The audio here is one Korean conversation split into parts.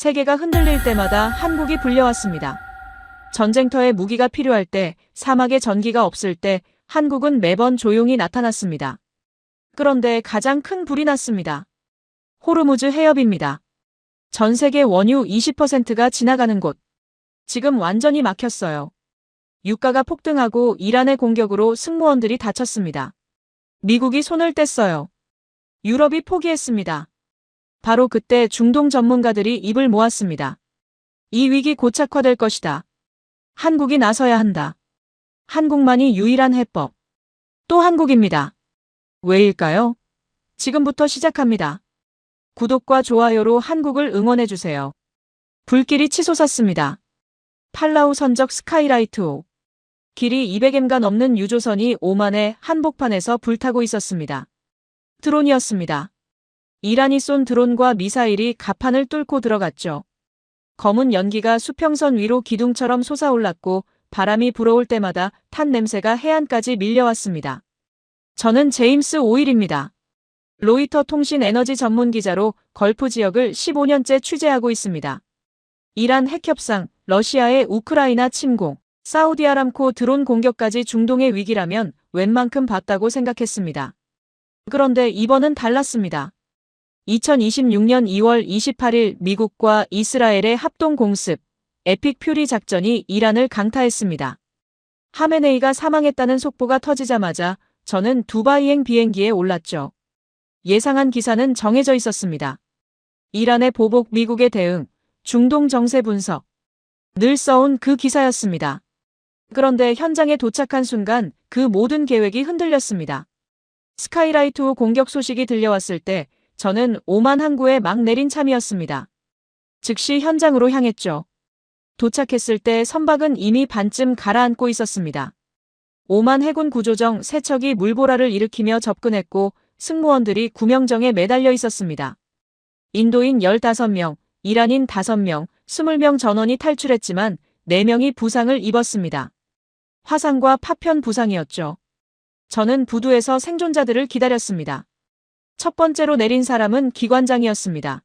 세계가 흔들릴 때마다 한국이 불려왔습니다. 전쟁터에 무기가 필요할 때, 사막에 전기가 없을 때 한국은 매번 조용히 나타났습니다. 그런데 가장 큰 불이 났습니다. 호르무즈 해협입니다. 전 세계 원유 20%가 지나가는 곳. 지금 완전히 막혔어요. 유가가 폭등하고 이란의 공격으로 승무원들이 다쳤습니다. 미국이 손을 뗐어요. 유럽이 포기했습니다. 바로 그때 중동 전문가들이 입을 모았습니다. 이 위기 고착화될 것이다. 한국이 나서야 한다. 한국만이 유일한 해법. 또 한국입니다. 왜일까요? 지금부터 시작합니다. 구독과 좋아요로 한국을 응원해주세요. 불길이 치솟았습니다. 팔라우 선적 스카이라이트 5. 길이 200m가 넘는 유조선이 오만의 한복판에서 불타고 있었습니다. 드론이었습니다. 이란이 쏜 드론과 미사일이 갑판을 뚫고 들어갔죠. 검은 연기가 수평선 위로 기둥처럼 솟아올랐고 바람이 불어올 때마다 탄 냄새가 해안까지 밀려왔습니다. 저는 제임스 오일입니다. 로이터 통신 에너지 전문 기자로 걸프 지역을 15년째 취재하고 있습니다. 이란 핵협상, 러시아의 우크라이나 침공, 사우디아람코 드론 공격까지 중동의 위기라면 웬만큼 봤다고 생각했습니다. 그런데 이번은 달랐습니다. 2026년 2월 28일 미국과 이스라엘의 합동공습, 에픽 퓨리 작전이 이란을 강타했습니다. 하메네이가 사망했다는 속보가 터지자마자 저는 두바이행 비행기에 올랐죠. 예상한 기사는 정해져 있었습니다. 이란의 보복, 미국의 대응, 중동 정세 분석. 늘 써온 그 기사였습니다. 그런데 현장에 도착한 순간 그 모든 계획이 흔들렸습니다. 스카이라이트 5 공격 소식이 들려왔을 때 저는 오만 항구에 막 내린 참이었습니다. 즉시 현장으로 향했죠. 도착했을 때 선박은 이미 반쯤 가라앉고 있었습니다. 오만 해군 구조정 세척이 물보라를 일으키며 접근했고 승무원들이 구명정에 매달려 있었습니다. 인도인 15명, 이란인 5명, 20명 전원이 탈출했지만 4명이 부상을 입었습니다. 화상과 파편 부상이었죠. 저는 부두에서 생존자들을 기다렸습니다. 첫 번째로 내린 사람은 기관장이었습니다.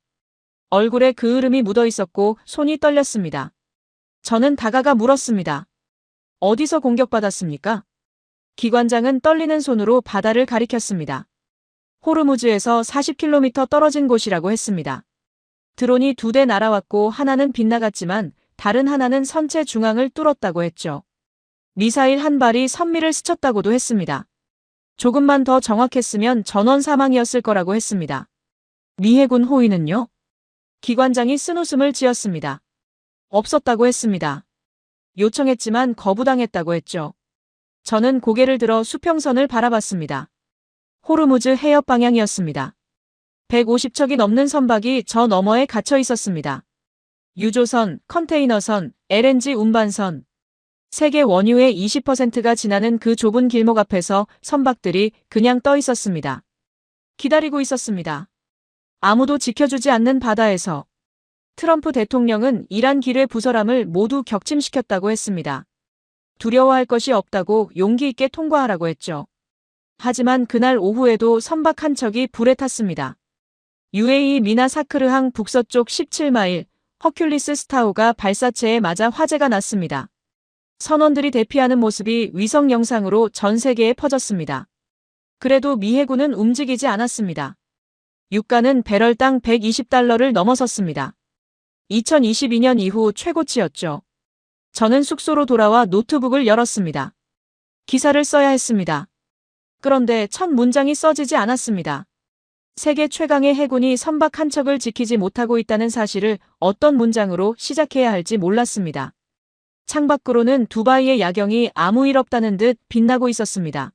얼굴에 그을음이 묻어 있었고 손이 떨렸습니다. 저는 다가가 물었습니다. 어디서 공격받았습니까? 기관장은 떨리는 손으로 바다를 가리켰습니다. 호르무즈에서 40km 떨어진 곳이라고 했습니다. 드론이 2대 날아왔고 하나는 빗나갔지만 다른 하나는 선체 중앙을 뚫었다고 했죠. 미사일 한 발이 선미를 스쳤다고도 했습니다. 조금만 더 정확했으면 전원 사망이었을 거라고 했습니다. 미 해군 호위는요? 기관장이 쓴웃음을 지었습니다. 없었다고 했습니다. 요청했지만 거부당했다고 했죠. 저는 고개를 들어 수평선을 바라봤습니다. 호르무즈 해협 방향이었습니다. 150척이 넘는 선박이 저 너머에 갇혀 있었습니다. 유조선, 컨테이너선, LNG 운반선. 세계 원유의 20%가 지나는 그 좁은 길목 앞에서 선박들이 그냥 떠 있었습니다. 기다리고 있었습니다. 아무도 지켜주지 않는 바다에서. 트럼프 대통령은 이란 기뢰 부설함을 모두 격침시켰다고 했습니다. 두려워할 것이 없다고 용기 있게 통과하라고 했죠. 하지만 그날 오후에도 선박 한 척이 불에 탔습니다. UAE 미나 사크르항 북서쪽 17마일 허큘리스 스타우가 발사체에 맞아 화재가 났습니다. 선원들이 대피하는 모습이 위성 영상으로 전 세계에 퍼졌습니다. 그래도 미 해군은 움직이지 않았습니다. 유가는 배럴당 120달러를 넘어섰습니다. 2022년 이후 최고치였죠. 저는 숙소로 돌아와 노트북을 열었습니다. 기사를 써야 했습니다. 그런데 첫 문장이 써지지 않았습니다. 세계 최강의 해군이 선박 한 척을 지키지 못하고 있다는 사실을 어떤 문장으로 시작해야 할지 몰랐습니다. 창밖으로는 두바이의 야경이 아무 일 없다는 듯 빛나고 있었습니다.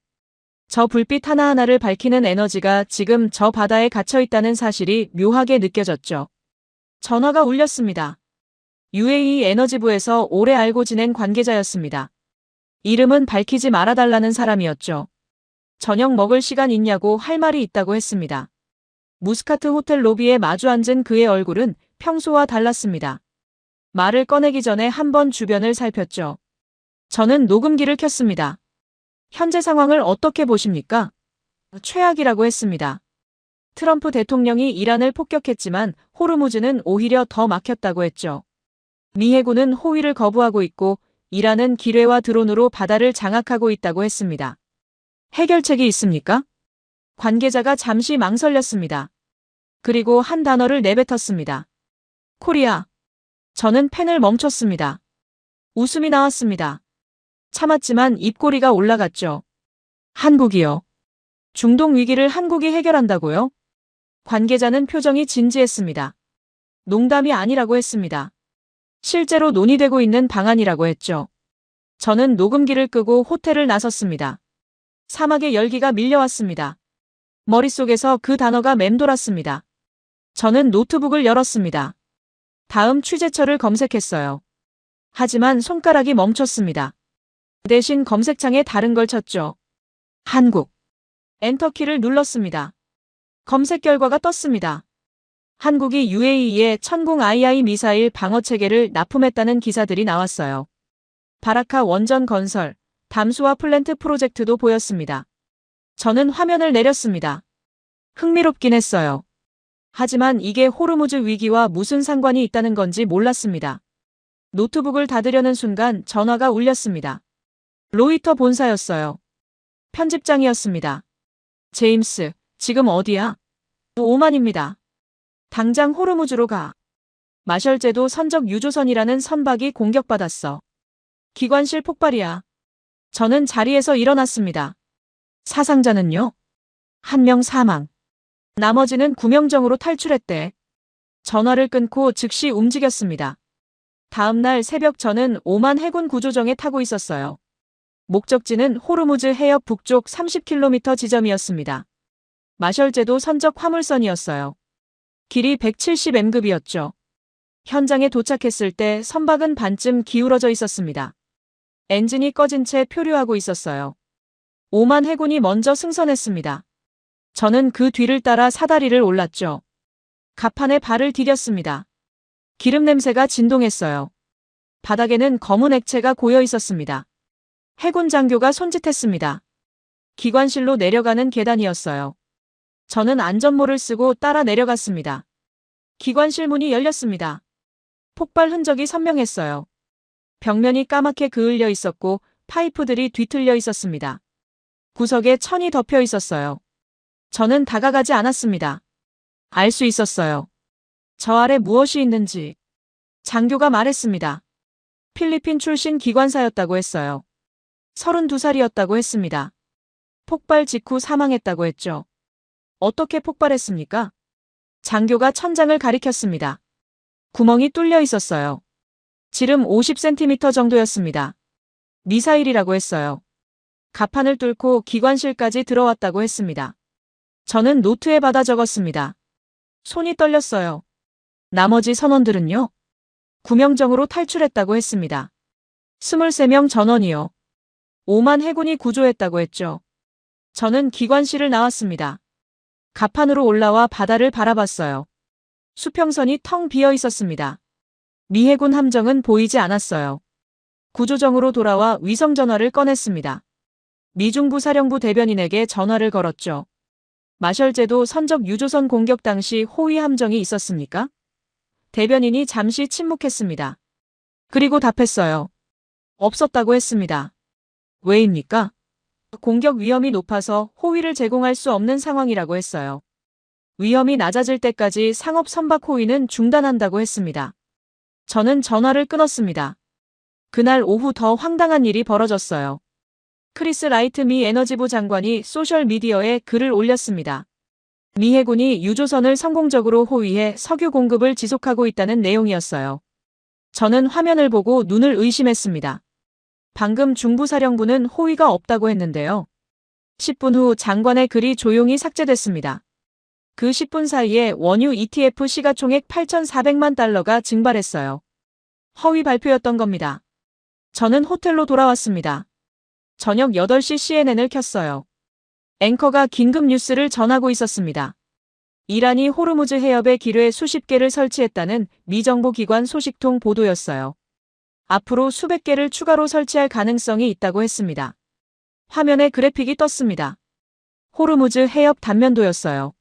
저 불빛 하나하나를 밝히는 에너지가 지금 저 바다에 갇혀 있다는 사실이 묘하게 느껴졌죠. 전화가 울렸습니다. UAE 에너지부에서 오래 알고 지낸 관계자였습니다. 이름은 밝히지 말아달라는 사람이었죠. 저녁 먹을 시간 있냐고 할 말이 있다고 했습니다. 무스카트 호텔 로비에 마주 앉은 그의 얼굴은 평소와 달랐습니다. 말을 꺼내기 전에 한번 주변을 살폈죠. 저는 녹음기를 켰습니다. 현재 상황을 어떻게 보십니까? 최악이라고 했습니다. 트럼프 대통령이 이란을 폭격했지만 호르무즈는 오히려 더 막혔다고 했죠. 미 해군은 호위를 거부하고 있고 이란은 기뢰와 드론으로 바다를 장악하고 있다고 했습니다. 해결책이 있습니까? 관계자가 잠시 망설였습니다. 그리고 한 단어를 내뱉었습니다. 코리아. 저는 펜을 멈췄습니다. 웃음이 나왔습니다. 참았지만 입꼬리가 올라갔죠. 한국이요. 중동 위기를 한국이 해결한다고요? 관계자는 표정이 진지했습니다. 농담이 아니라고 했습니다. 실제로 논의되고 있는 방안이라고 했죠. 저는 녹음기를 끄고 호텔을 나섰습니다. 사막의 열기가 밀려왔습니다. 머릿속에서 그 단어가 맴돌았습니다. 저는 노트북을 열었습니다. 다음 취재처를 검색했어요. 하지만 손가락이 멈췄습니다. 대신 검색창에 다른 걸 쳤죠. 한국. 엔터키를 눌렀습니다. 검색 결과가 떴습니다. 한국이 UAE에 천공 II 미사일 방어체계를 납품했다는 기사들이 나왔어요. 바라카 원전 건설, 담수화 플랜트 프로젝트도 보였습니다. 저는 화면을 내렸습니다. 흥미롭긴 했어요. 하지만 이게 호르무즈 위기와 무슨 상관이 있다는 건지 몰랐습니다. 노트북을 닫으려는 순간 전화가 울렸습니다. 로이터 본사였어요. 편집장이었습니다. 제임스, 지금 어디야? 오만입니다. 당장 호르무즈로 가. 마셜제도 선적 유조선이라는 선박이 공격받았어. 기관실 폭발이야. 저는 자리에서 일어났습니다. 사상자는요? 1명 사망. 나머지는 구명정으로 탈출했대. 전화를 끊고 즉시 움직였습니다. 다음 날 새벽 저는 오만 해군 구조정에 타고 있었어요. 목적지는 호르무즈 해협 북쪽 30km 지점이었습니다. 마셜제도 선적 화물선이었어요. 길이 170m급이었죠. 현장에 도착했을 때 선박은 반쯤 기울어져 있었습니다. 엔진이 꺼진 채 표류하고 있었어요. 오만 해군이 먼저 승선했습니다. 저는 그 뒤를 따라 사다리를 올랐죠. 갑판에 발을 디뎠습니다. 기름 냄새가 진동했어요. 바닥에는 검은 액체가 고여 있었습니다. 해군 장교가 손짓했습니다. 기관실로 내려가는 계단이었어요. 저는 안전모를 쓰고 따라 내려갔습니다. 기관실 문이 열렸습니다. 폭발 흔적이 선명했어요. 벽면이 까맣게 그을려 있었고 파이프들이 뒤틀려 있었습니다. 구석에 천이 덮여 있었어요. 저는 다가가지 않았습니다. 알 수 있었어요. 저 아래 무엇이 있는지. 장교가 말했습니다. 필리핀 출신 기관사였다고 했어요. 32살이었다고 했습니다. 폭발 직후 사망했다고 했죠. 어떻게 폭발했습니까? 장교가 천장을 가리켰습니다. 구멍이 뚫려 있었어요. 지름 50cm 정도였습니다. 미사일이라고 했어요. 갑판을 뚫고 기관실까지 들어왔다고 했습니다. 저는 노트에 받아 적었습니다. 손이 떨렸어요. 나머지 선원들은요? 구명정으로 탈출했다고 했습니다. 23명 전원이요. 오만 해군이 구조했다고 했죠. 저는 기관실을 나왔습니다. 갑판으로 올라와 바다를 바라봤어요. 수평선이 텅 비어 있었습니다. 미 해군 함정은 보이지 않았어요. 구조정으로 돌아와 위성전화를 꺼냈습니다. 미중부 사령부 대변인에게 전화를 걸었죠. 마셜제도 선적 유조선 공격 당시 호위 함정이 있었습니까? 대변인이 잠시 침묵했습니다. 그리고 답했어요. 없었다고 했습니다. 왜입니까? 공격 위험이 높아서 호위를 제공할 수 없는 상황이라고 했어요. 위험이 낮아질 때까지 상업 선박 호위는 중단한다고 했습니다. 저는 전화를 끊었습니다. 그날 오후 더 황당한 일이 벌어졌어요. 크리스 라이트 미 에너지부 장관이 소셜미디어에 글을 올렸습니다. 미 해군이 유조선을 성공적으로 호위해 석유 공급을 지속하고 있다는 내용이었어요. 저는 화면을 보고 눈을 의심했습니다. 방금 중부사령부는 호위가 없다고 했는데요. 10분 후 장관의 글이 조용히 삭제됐습니다. 그 10분 사이에 원유 ETF 시가총액 8,400만 달러가 증발했어요. 허위 발표였던 겁니다. 저는 호텔로 돌아왔습니다. 저녁 8시 CNN을 켰어요. 앵커가 긴급 뉴스를 전하고 있었습니다. 이란이 호르무즈 해협에 기뢰 수십 개를 설치했다는 미 정보기관 소식통 보도였어요. 앞으로 수백 개를 추가로 설치할 가능성이 있다고 했습니다. 화면에 그래픽이 떴습니다. 호르무즈 해협 단면도였어요.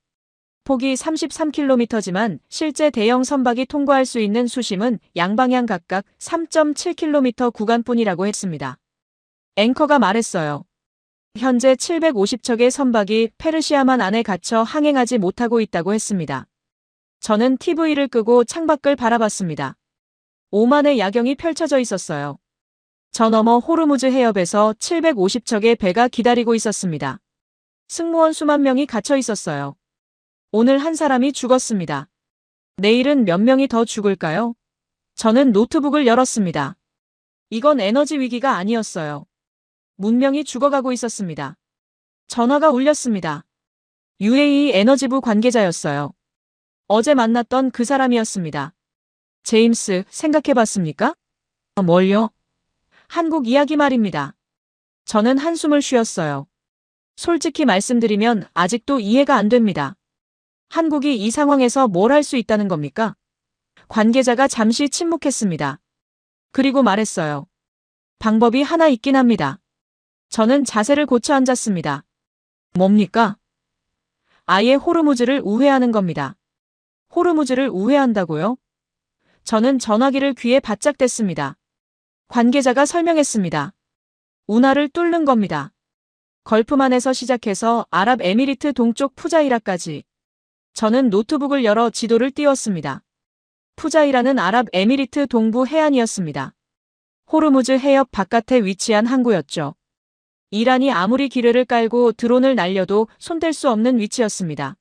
폭이 33km지만 실제 대형 선박이 통과할 수 있는 수심은 양방향 각각 3.7km 구간뿐이라고 했습니다. 앵커가 말했어요. 현재 750척의 선박이 페르시아만 안에 갇혀 항행하지 못하고 있다고 했습니다. 저는 TV를 끄고 창밖을 바라봤습니다. 오만의 야경이 펼쳐져 있었어요. 저 너머 호르무즈 해협에서 750척의 배가 기다리고 있었습니다. 승무원 수만 명이 갇혀 있었어요. 오늘 한 사람이 죽었습니다. 내일은 몇 명이 더 죽을까요? 저는 노트북을 열었습니다. 이건 에너지 위기가 아니었어요. 문명이 죽어가고 있었습니다. 전화가 울렸습니다. UAE 에너지부 관계자였어요. 어제 만났던 그 사람이었습니다. 제임스, 생각해봤습니까? 뭘요? 한국 이야기 말입니다. 저는 한숨을 쉬었어요. 솔직히 말씀드리면 아직도 이해가 안 됩니다. 한국이 이 상황에서 뭘 할 수 있다는 겁니까? 관계자가 잠시 침묵했습니다. 그리고 말했어요. 방법이 하나 있긴 합니다. 저는 자세를 고쳐 앉았습니다. 뭡니까? 아예 호르무즈를 우회하는 겁니다. 호르무즈를 우회한다고요? 저는 전화기를 귀에 바짝 댔습니다. 관계자가 설명했습니다. 운하를 뚫는 겁니다. 걸프만에서 시작해서 아랍에미리트 동쪽 푸자이라까지. 저는 노트북을 열어 지도를 띄웠습니다. 푸자이라는 아랍에미리트 동부 해안이었습니다. 호르무즈 해협 바깥에 위치한 항구였죠. 이란이 아무리 기뢰를 깔고 드론을 날려도 손댈 수 없는 위치였습니다.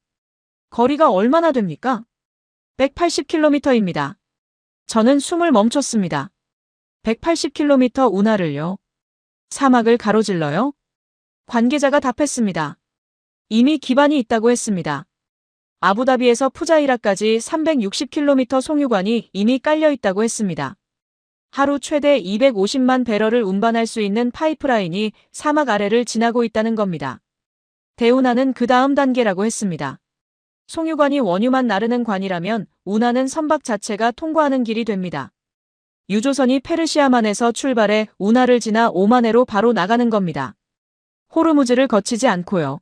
거리가 얼마나 됩니까? 180km입니다. 저는 숨을 멈췄습니다. 180km 운하를요? 사막을 가로질러요? 관계자가 답했습니다. 이미 기반이 있다고 했습니다. 아부다비에서 푸자이라까지 360km 송유관이 이미 깔려 있다고 했습니다. 하루 최대 250만 배럴을 운반할 수 있는 파이프라인이 사막 아래를 지나고 있다는 겁니다. 대운하는 그 다음 단계라고 했습니다. 송유관이 원유만 나르는 관이라면 운하는 선박 자체가 통과하는 길이 됩니다. 유조선이 페르시아만에서 출발해 운하를 지나 오만해로 바로 나가는 겁니다. 호르무즈를 거치지 않고요.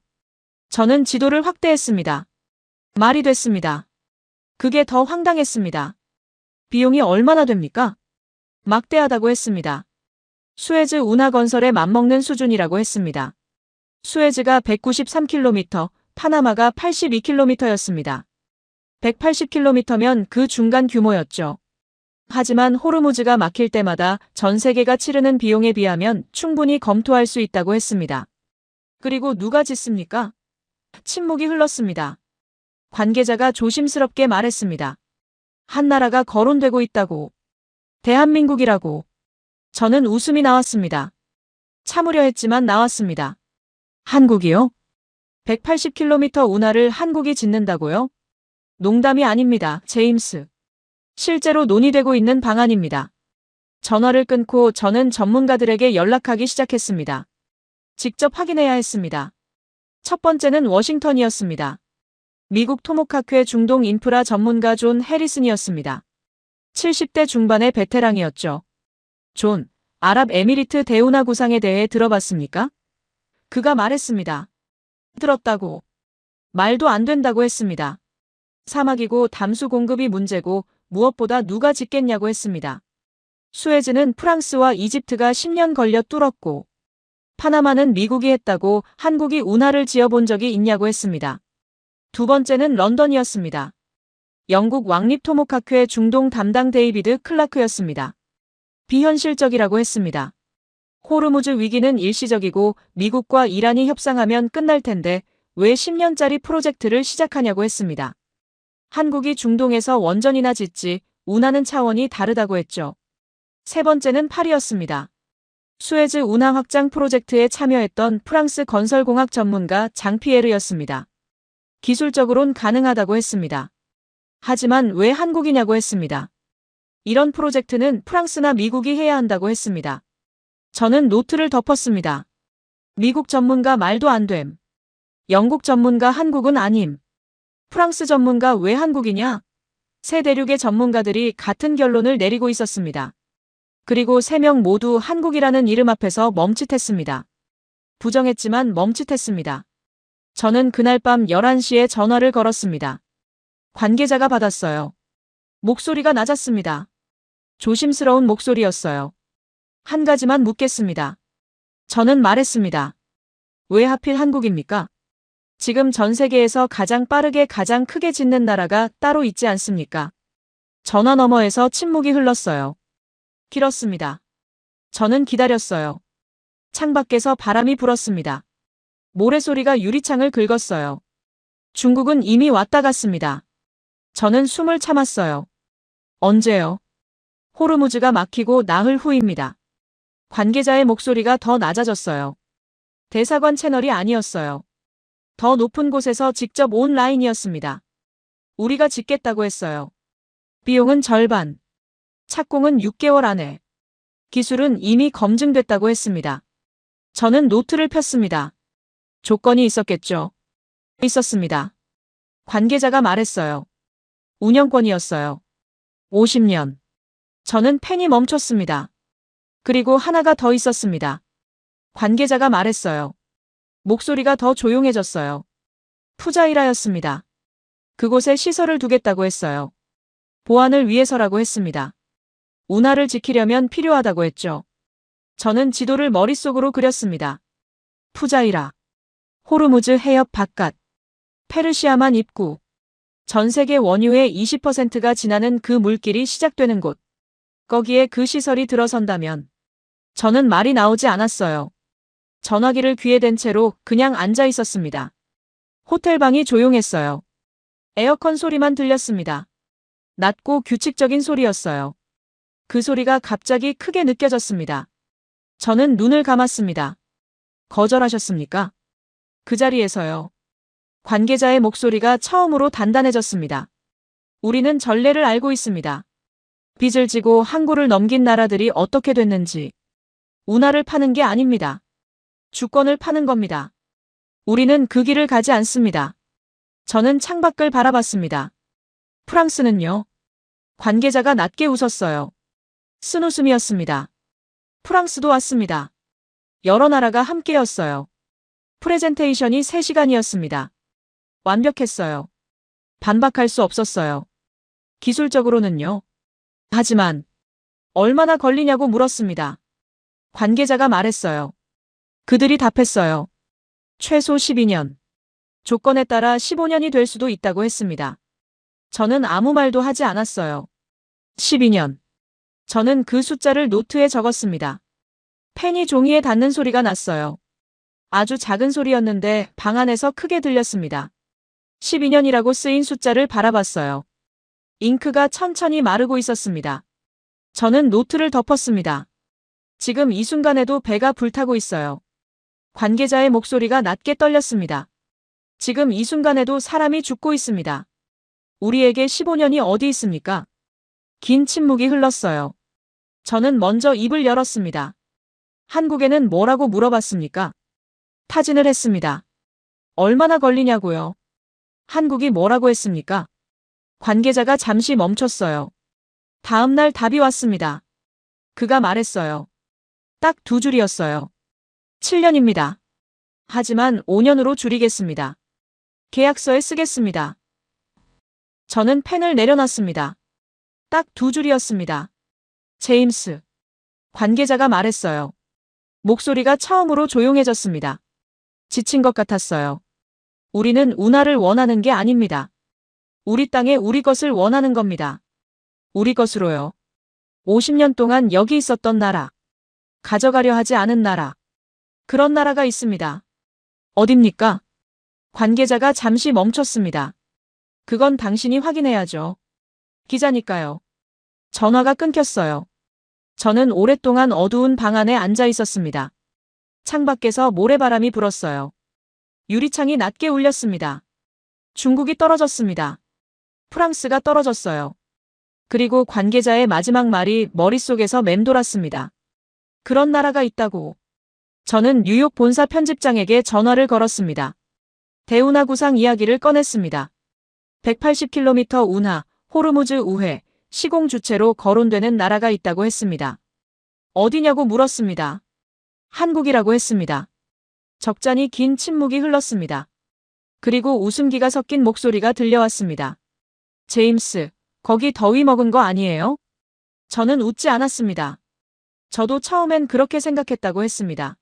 저는 지도를 확대했습니다. 말이 됐습니다. 그게 더 황당했습니다. 비용이 얼마나 됩니까? 막대하다고 했습니다. 수에즈 운하 건설에 맞먹는 수준이라고 했습니다. 수에즈가 193km, 파나마가 82km였습니다. 180km면 그 중간 규모였죠. 하지만 호르무즈가 막힐 때마다 전 세계가 치르는 비용에 비하면 충분히 검토할 수 있다고 했습니다. 그리고 누가 짓습니까? 침묵이 흘렀습니다. 관계자가 조심스럽게 말했습니다. 한 나라가 거론되고 있다고. 대한민국이라고. 저는 웃음이 나왔습니다. 참으려 했지만 나왔습니다. 한국이요? 180km 운하를 한국이 짓는다고요? 농담이 아닙니다, 제임스. 실제로 논의되고 있는 방안입니다. 전화를 끊고 저는 전문가들에게 연락하기 시작했습니다. 직접 확인해야 했습니다. 첫 번째는 워싱턴이었습니다. 미국 토모카크의 중동 인프라 전문가 존 해리슨이었습니다. 70대 중반의 베테랑이었죠. 존, 아랍에미리트 대운하 구상에 대해 들어봤습니까? 그가 말했습니다. 들었다고. 말도 안 된다고 했습니다. 사막이고 담수 공급이 문제고 무엇보다 누가 짓겠냐고 했습니다. 수에즈는 프랑스와 이집트가 10년 걸려 뚫었고 파나마는 미국이 했다고 한국이 운하를 지어본 적이 있냐고 했습니다. 두 번째는 런던이었습니다. 영국 왕립 토모카크의 중동 담당 데이비드 클라크였습니다. 비현실적이라고 했습니다. 호르무즈 위기는 일시적이고 미국과 이란이 협상하면 끝날 텐데 왜 10년짜리 프로젝트를 시작하냐고 했습니다. 한국이 중동에서 원전이나 짓지 운하는 차원이 다르다고 했죠. 세 번째는 파리였습니다. 수에즈 운하 확장 프로젝트에 참여했던 프랑스 건설공학 전문가 장피에르였습니다. 기술적으론 가능하다고 했습니다. 하지만 왜 한국이냐고 했습니다. 이런 프로젝트는 프랑스나 미국이 해야 한다고 했습니다. 저는 노트를 덮었습니다. 미국 전문가 말도 안 됨. 영국 전문가 한국은 아님. 프랑스 전문가 왜 한국이냐? 세 대륙의 전문가들이 같은 결론을 내리고 있었습니다. 그리고 3명 모두 한국이라는 이름 앞에서 멈칫했습니다. 부정했지만 멈칫했습니다. 저는 그날 밤 11시에 전화를 걸었습니다. 관계자가 받았어요. 목소리가 낮았습니다. 조심스러운 목소리였어요. 한 가지만 묻겠습니다. 저는 말했습니다. 왜 하필 한국입니까? 지금 전 세계에서 가장 빠르게 가장 크게 짓는 나라가 따로 있지 않습니까? 전화 너머에서 침묵이 흘렀어요. 길었습니다. 저는 기다렸어요. 창밖에서 바람이 불었습니다. 모래소리가 유리창을 긁었어요. 중국은 이미 왔다 갔습니다. 저는 숨을 참았어요. 언제요? 호르무즈가 막히고 나흘 후입니다. 관계자의 목소리가 더 낮아졌어요. 대사관 채널이 아니었어요. 더 높은 곳에서 직접 온 라인이었습니다. 우리가 짓겠다고 했어요. 비용은 절반. 착공은 6개월 안에. 기술은 이미 검증됐다고 했습니다. 저는 노트를 폈습니다. 조건이 있었겠죠. 있었습니다. 관계자가 말했어요. 운영권이었어요. 50년. 저는 펜이 멈췄습니다. 그리고 하나가 더 있었습니다. 관계자가 말했어요. 목소리가 더 조용해졌어요. 푸자이라였습니다. 그곳에 시설을 두겠다고 했어요. 보안을 위해서라고 했습니다. 운하를 지키려면 필요하다고 했죠. 저는 지도를 머릿속으로 그렸습니다. 푸자이라. 호르무즈 해협 바깥. 페르시아만 입구. 전 세계 원유의 20%가 지나는 그 물길이 시작되는 곳. 거기에 그 시설이 들어선다면. 저는 말이 나오지 않았어요. 전화기를 귀에 댄 채로 그냥 앉아 있었습니다. 호텔방이 조용했어요. 에어컨 소리만 들렸습니다. 낮고 규칙적인 소리였어요. 그 소리가 갑자기 크게 느껴졌습니다. 저는 눈을 감았습니다. 거절하셨습니까? 그 자리에서요. 관계자의 목소리가 처음으로 단단해졌습니다. 우리는 전례를 알고 있습니다. 빚을 지고 항구를 넘긴 나라들이 어떻게 됐는지. 운하를 파는 게 아닙니다. 주권을 파는 겁니다. 우리는 그 길을 가지 않습니다. 저는 창밖을 바라봤습니다. 프랑스는요? 관계자가 낮게 웃었어요. 쓴웃음이었습니다. 프랑스도 왔습니다. 여러 나라가 함께였어요. 프레젠테이션이 3시간이었습니다. 완벽했어요. 반박할 수 없었어요. 기술적으로는요. 하지만 얼마나 걸리냐고 물었습니다. 관계자가 말했어요. 그들이 답했어요. 최소 12년. 조건에 따라 15년이 될 수도 있다고 했습니다. 저는 아무 말도 하지 않았어요. 12년. 저는 그 숫자를 노트에 적었습니다. 펜이 종이에 닿는 소리가 났어요. 아주 작은 소리였는데 방 안에서 크게 들렸습니다. 12년이라고 쓰인 숫자를 바라봤어요. 잉크가 천천히 마르고 있었습니다. 저는 노트를 덮었습니다. 지금 이 순간에도 배가 불타고 있어요. 관계자의 목소리가 낮게 떨렸습니다. 지금 이 순간에도 사람이 죽고 있습니다. 우리에게 15년이 어디 있습니까? 긴 침묵이 흘렀어요. 저는 먼저 입을 열었습니다. 한국에는 뭐라고 물어봤습니까? 타진을 했습니다. 얼마나 걸리냐고요? 한국이 뭐라고 했습니까? 관계자가 잠시 멈췄어요. 다음 날 답이 왔습니다. 그가 말했어요. 딱 2줄이었어요. 7년입니다. 하지만 5년으로 줄이겠습니다. 계약서에 쓰겠습니다. 저는 펜을 내려놨습니다. 딱 2줄이었습니다. 제임스. 관계자가 말했어요. 목소리가 처음으로 조용해졌습니다. 지친 것 같았어요. 우리는 운하를 원하는 게 아닙니다. 우리 땅에 우리 것을 원하는 겁니다. 우리 것으로요. 50년 동안 여기 있었던 나라. 가져가려 하지 않은 나라. 그런 나라가 있습니다. 어딥니까? 관계자가 잠시 멈췄습니다. 그건 당신이 확인해야죠. 기자니까요. 전화가 끊겼어요. 저는 오랫동안 어두운 방 안에 앉아 있었습니다. 창밖에서 모래바람이 불었어요. 유리창이 낮게 울렸습니다. 중국이 떨어졌습니다. 프랑스가 떨어졌어요. 그리고 관계자의 마지막 말이 머릿속에서 맴돌았습니다. 그런 나라가 있다고. 저는 뉴욕 본사 편집장에게 전화를 걸었습니다. 대운하 구상 이야기를 꺼냈습니다. 180km 운하, 호르무즈 우회, 시공 주체로 거론되는 나라가 있다고 했습니다. 어디냐고 물었습니다. 한국이라고 했습니다. 적잖이 긴 침묵이 흘렀습니다. 그리고 웃음기가 섞인 목소리가 들려왔습니다. 제임스, 거기 더위 먹은 거 아니에요? 저는 웃지 않았습니다. 저도 처음엔 그렇게 생각했다고 했습니다.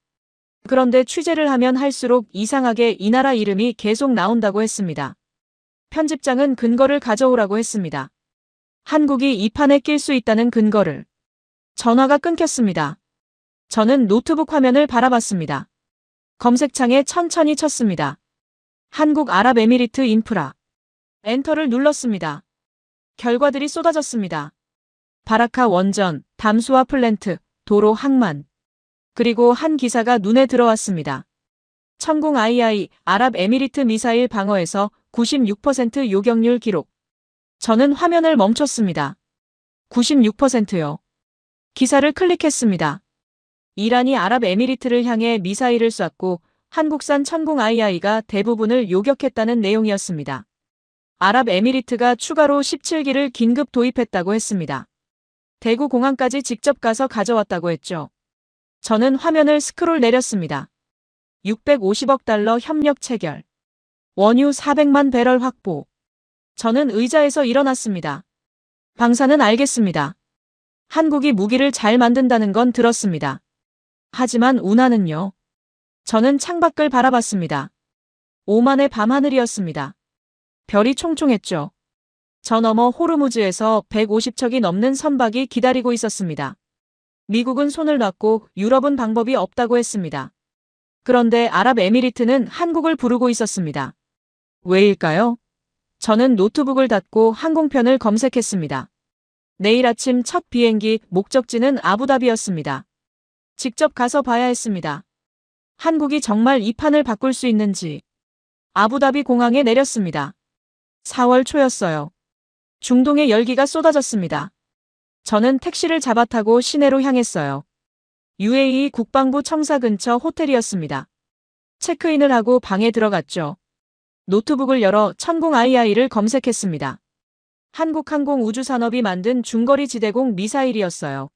그런데 취재를 하면 할수록 이상하게 이 나라 이름이 계속 나온다고 했습니다. 편집장은 근거를 가져오라고 했습니다. 한국이 이 판에 낄 수 있다는 근거를. 전화가 끊겼습니다. 저는 노트북 화면을 바라봤습니다. 검색창에 천천히 쳤습니다. 한국 아랍에미리트 인프라. 엔터를 눌렀습니다. 결과들이 쏟아졌습니다. 바라카 원전, 담수화 플랜트, 도로 항만. 그리고 한 기사가 눈에 들어왔습니다. 천궁 II 아랍에미리트 미사일 방어에서 96% 요격률 기록. 저는 화면을 멈췄습니다. 96%요. 기사를 클릭했습니다. 이란이 아랍에미리트를 향해 미사일을 쐈고 한국산 천궁 II가 대부분을 요격했다는 내용이었습니다. 아랍에미리트가 추가로 17기를 긴급 도입했다고 했습니다. 대구 공항까지 직접 가서 가져왔다고 했죠. 저는 화면을 스크롤 내렸습니다. 650억 달러 협력 체결. 원유 400만 배럴 확보. 저는 의자에서 일어났습니다. 방사는 알겠습니다. 한국이 무기를 잘 만든다는 건 들었습니다. 하지만 운하는요. 저는 창밖을 바라봤습니다. 오만의 밤하늘이었습니다. 별이 총총했죠. 저 너머 호르무즈에서 150척이 넘는 선박이 기다리고 있었습니다. 미국은 손을 놨고 유럽은 방법이 없다고 했습니다. 그런데 아랍에미리트는 한국을 부르고 있었습니다. 왜일까요? 저는 노트북을 닫고 항공편을 검색했습니다. 내일 아침 첫 비행기 목적지는 아부다비였습니다. 직접 가서 봐야 했습니다. 한국이 정말 이 판을 바꿀 수 있는지. 아부다비 공항에 내렸습니다. 4월 초였어요. 중동의 열기가 쏟아졌습니다. 저는 택시를 잡아 타고 시내로 향했어요. UAE 국방부 청사 근처 호텔이었습니다. 체크인을 하고 방에 들어갔죠. 노트북을 열어 천궁 II를 검색했습니다. 한국항공우주산업이 만든 중거리 지대공 미사일이었어요.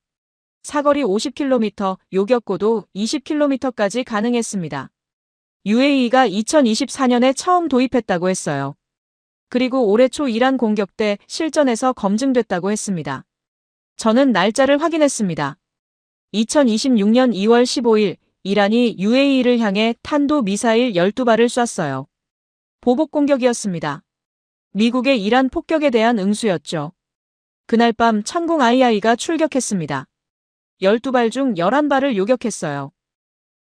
사거리 50km, 요격고도 20km까지 가능했습니다. UAE가 2024년에 처음 도입했다고 했어요. 그리고 올해 초 이란 공격 때 실전에서 검증됐다고 했습니다. 저는 날짜를 확인했습니다. 2026년 2월 15일 이란이 UAE를 향해 탄도 미사일 12발을 쐈어요. 보복 공격이었습니다. 미국의 이란 폭격에 대한 응수였죠. 그날 밤 천궁 II가 출격했습니다. 12발 중 11발을 요격했어요.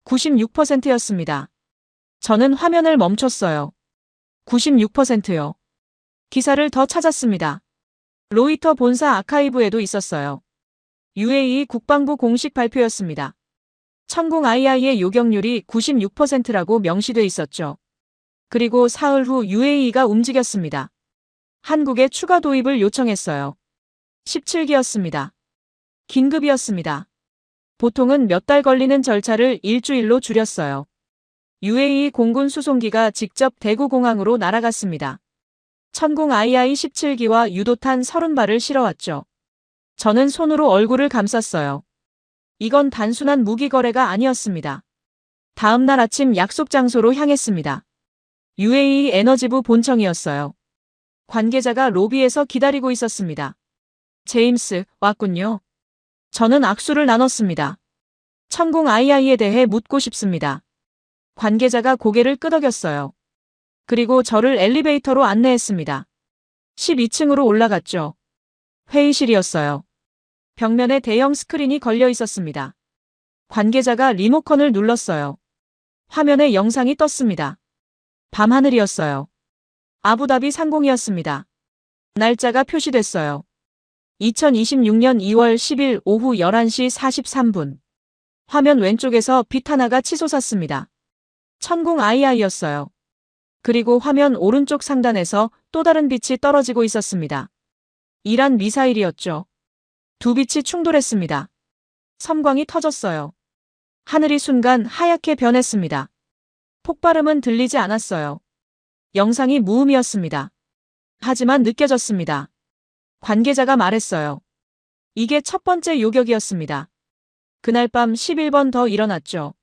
96%였습니다. 저는 화면을 멈췄어요. 96%요. 기사를 더 찾았습니다. 로이터 본사 아카이브에도 있었어요. UAE 국방부 공식 발표였습니다. 천궁 II의 요격률이 96%라고 명시돼 있었죠. 그리고 사흘 후 UAE가 움직였습니다. 한국에 추가 도입을 요청했어요. 17기였습니다. 긴급이었습니다. 보통은 몇 달 걸리는 절차를 일주일로 줄였어요. UAE 공군 수송기가 직접 대구 공항으로 날아갔습니다. 천궁 II 17기와 유도탄 30발을 실어왔죠. 저는 손으로 얼굴을 감쌌어요. 이건 단순한 무기 거래가 아니었습니다. 다음 날 아침 약속 장소로 향했습니다. UAE 에너지부 본청이었어요. 관계자가 로비에서 기다리고 있었습니다. 제임스, 왔군요. 저는 악수를 나눴습니다. 천궁 II에 대해 묻고 싶습니다. 관계자가 고개를 끄덕였어요. 그리고 저를 엘리베이터로 안내했습니다. 12층으로 올라갔죠. 회의실이었어요. 벽면에 대형 스크린이 걸려 있었습니다. 관계자가 리모컨을 눌렀어요. 화면에 영상이 떴습니다. 밤하늘이었어요. 아부다비 상공이었습니다. 날짜가 표시됐어요. 2026년 2월 10일 오후 11시 43분. 화면 왼쪽에서 빛 하나가 치솟았습니다. 천궁 II였어요. 그리고 화면 오른쪽 상단에서 또 다른 빛이 떨어지고 있었습니다. 이란 미사일이었죠. 두 빛이 충돌했습니다. 섬광이 터졌어요. 하늘이 순간 하얗게 변했습니다. 폭발음은 들리지 않았어요. 영상이 무음이었습니다. 하지만 느껴졌습니다. 관계자가 말했어요. 이게 첫 번째 요격이었습니다. 그날 밤 11번 더 일어났죠.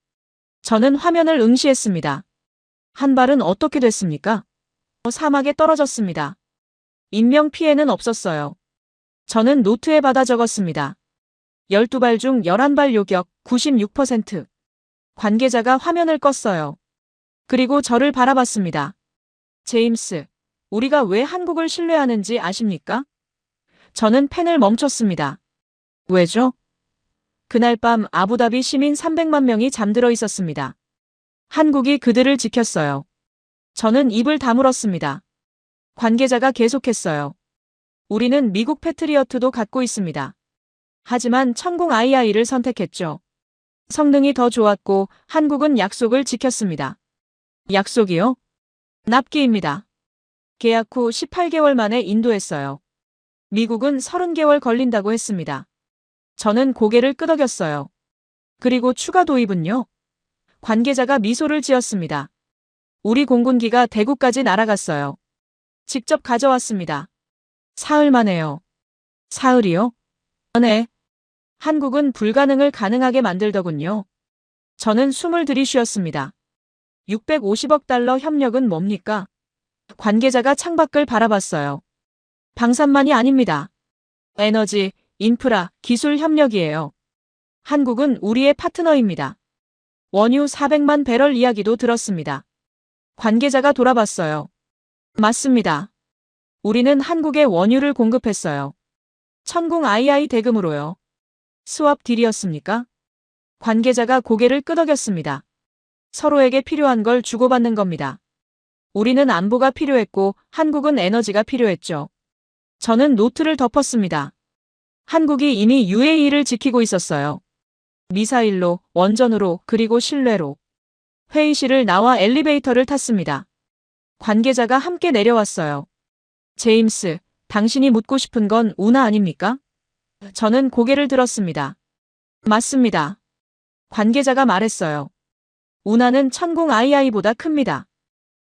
저는 화면을 응시했습니다. 한 발은 어떻게 됐습니까? 사막에 떨어졌습니다. 인명 피해는 없었어요. 저는 노트에 받아 적었습니다. 12발 중 11발 요격 96%. 관계자가 화면을 껐어요. 그리고 저를 바라봤습니다. 제임스, 우리가 왜 한국을 신뢰하는지 아십니까? 저는 펜을 멈췄습니다. 왜죠? 그날 밤 아부다비 시민 300만 명이 잠들어 있었습니다. 한국이 그들을 지켰어요. 저는 입을 다물었습니다. 관계자가 계속했어요. 우리는 미국 패트리어트도 갖고 있습니다. 하지만 천궁 II를 선택했죠. 성능이 더 좋았고 한국은 약속을 지켰습니다. 약속이요? 납기입니다. 계약 후 18개월 만에 인도했어요. 미국은 30개월 걸린다고 했습니다. 저는 고개를 끄덕였어요. 그리고 추가 도입은요? 관계자가 미소를 지었습니다. 우리 공군기가 대구까지 날아갔어요. 직접 가져왔습니다. 사흘 만에요. 사흘이요? 네. 한국은 불가능을 가능하게 만들더군요. 저는 숨을 들이쉬었습니다. 650억 달러 협력은 뭡니까? 관계자가 창밖을 바라봤어요. 방산만이 아닙니다. 에너지, 인프라, 기술 협력이에요. 한국은 우리의 파트너입니다. 원유 400만 배럴 이야기도 들었습니다. 관계자가 돌아봤어요. 맞습니다. 우리는 한국에 원유를 공급했어요. 천궁 II 대금으로요. 스왑 딜이었습니까? 관계자가 고개를 끄덕였습니다. 서로에게 필요한 걸 주고받는 겁니다. 우리는 안보가 필요했고 한국은 에너지가 필요했죠. 저는 노트를 덮었습니다. 한국이 이미 UAE를 지키고 있었어요. 미사일로, 원전으로, 그리고 신뢰로. 회의실을 나와 엘리베이터를 탔습니다. 관계자가 함께 내려왔어요. 제임스, 당신이 묻고 싶은 건 운하 아닙니까? 저는 고개를 들었습니다. 맞습니다. 관계자가 말했어요. 운하는 천궁 II보다 큽니다.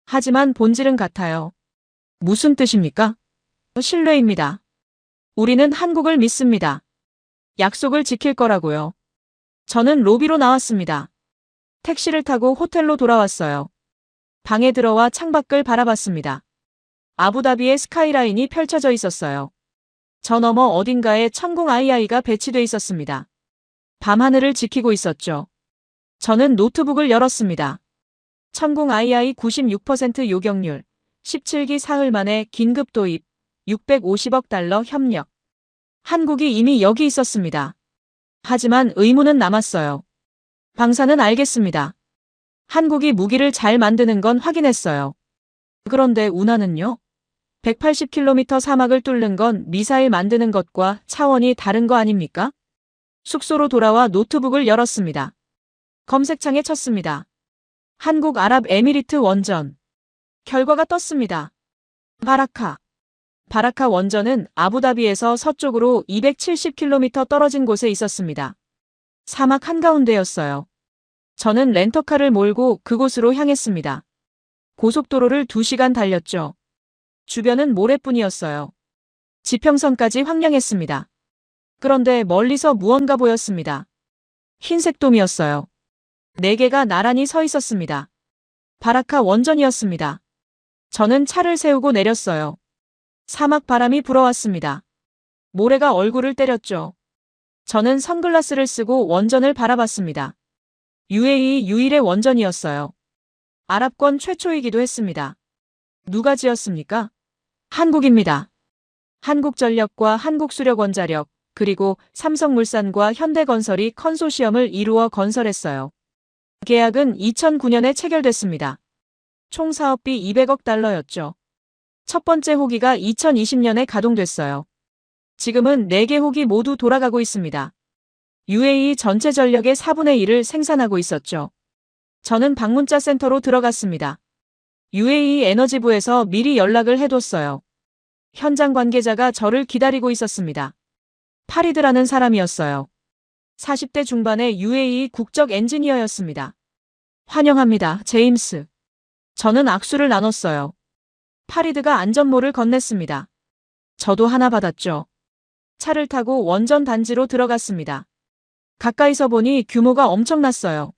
하지만 본질은 같아요. 무슨 뜻입니까? 신뢰입니다. 우리는 한국을 믿습니다. 약속을 지킬 거라고요. 저는 로비로 나왔습니다. 택시를 타고 호텔로 돌아왔어요. 방에 들어와 창밖을 바라봤습니다. 아부다비의 스카이라인이 펼쳐져 있었어요. 저 너머 어딘가에 천궁 II가 배치돼 있었습니다. 밤하늘을 지키고 있었죠. 저는 노트북을 열었습니다. 천궁 II 96% 요격률, 17기 사흘 만에 긴급 도입, 650억 달러 협력. 한국이 이미 여기 있었습니다. 하지만 의문은 남았어요. 방사는 알겠습니다. 한국이 무기를 잘 만드는 건 확인했어요. 그런데 운하는요? 180km 사막을 뚫는 건 미사일 만드는 것과 차원이 다른 거 아닙니까? 숙소로 돌아와 노트북을 열었습니다. 검색창에 쳤습니다. 한국 아랍에미리트 원전. 결과가 떴습니다. 바라카 원전은 아부다비에서 서쪽으로 270km 떨어진 곳에 있었습니다. 사막 한가운데였어요. 저는 렌터카를 몰고 그곳으로 향했습니다. 고속도로를 2시간 달렸죠. 주변은 모래뿐이었어요. 지평선까지 황량했습니다. 그런데 멀리서 무언가 보였습니다. 흰색 돔이었어요. 4개가 나란히 서 있었습니다. 바라카 원전이었습니다. 저는 차를 세우고 내렸어요. 사막 바람이 불어왔습니다. 모래가 얼굴을 때렸죠. 저는 선글라스를 쓰고 원전을 바라봤습니다. UAE 유일의 원전이었어요. 아랍권 최초이기도 했습니다. 누가 지었습니까? 한국입니다. 한국전력과 한국수력원자력, 그리고 삼성물산과 현대건설이 컨소시엄을 이루어 건설했어요. 계약은 2009년에 체결됐습니다. 총 사업비 200억 달러였죠. 첫 번째 호기가 2020년에 가동됐어요. 지금은 4개 호기 모두 돌아가고 있습니다. UAE 전체 전력의 4분의 1을 생산하고 있었죠. 저는 방문자 센터로 들어갔습니다. UAE 에너지부에서 미리 연락을 해뒀어요. 현장 관계자가 저를 기다리고 있었습니다. 파리드라는 사람이었어요. 40대 중반의 UAE 국적 엔지니어였습니다. 환영합니다, 제임스. 저는 악수를 나눴어요. 파리드가 안전모를 건넸습니다. 저도 하나 받았죠. 차를 타고 원전 단지로 들어갔습니다. 가까이서 보니 규모가 엄청났어요.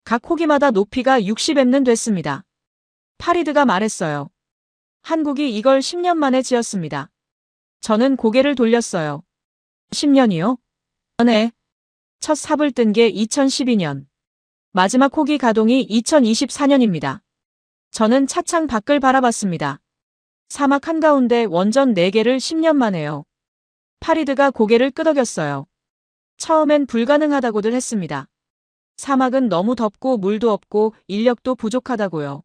각 호기마다 높이가 60m는 됐습니다. 파리드가 말했어요. 한국이 이걸 10년 만에 지었습니다. 저는 고개를 돌렸어요. 10년이요? 네. 첫 삽을 뜬 게 2012년. 마지막 호기 가동이 2024년입니다. 저는 차창 밖을 바라봤습니다. 사막 한가운데 원전 4개를 10년 만에요. 파리드가 고개를 끄덕였어요. 처음엔 불가능하다고들 했습니다. 사막은 너무 덥고 물도 없고 인력도 부족하다고요.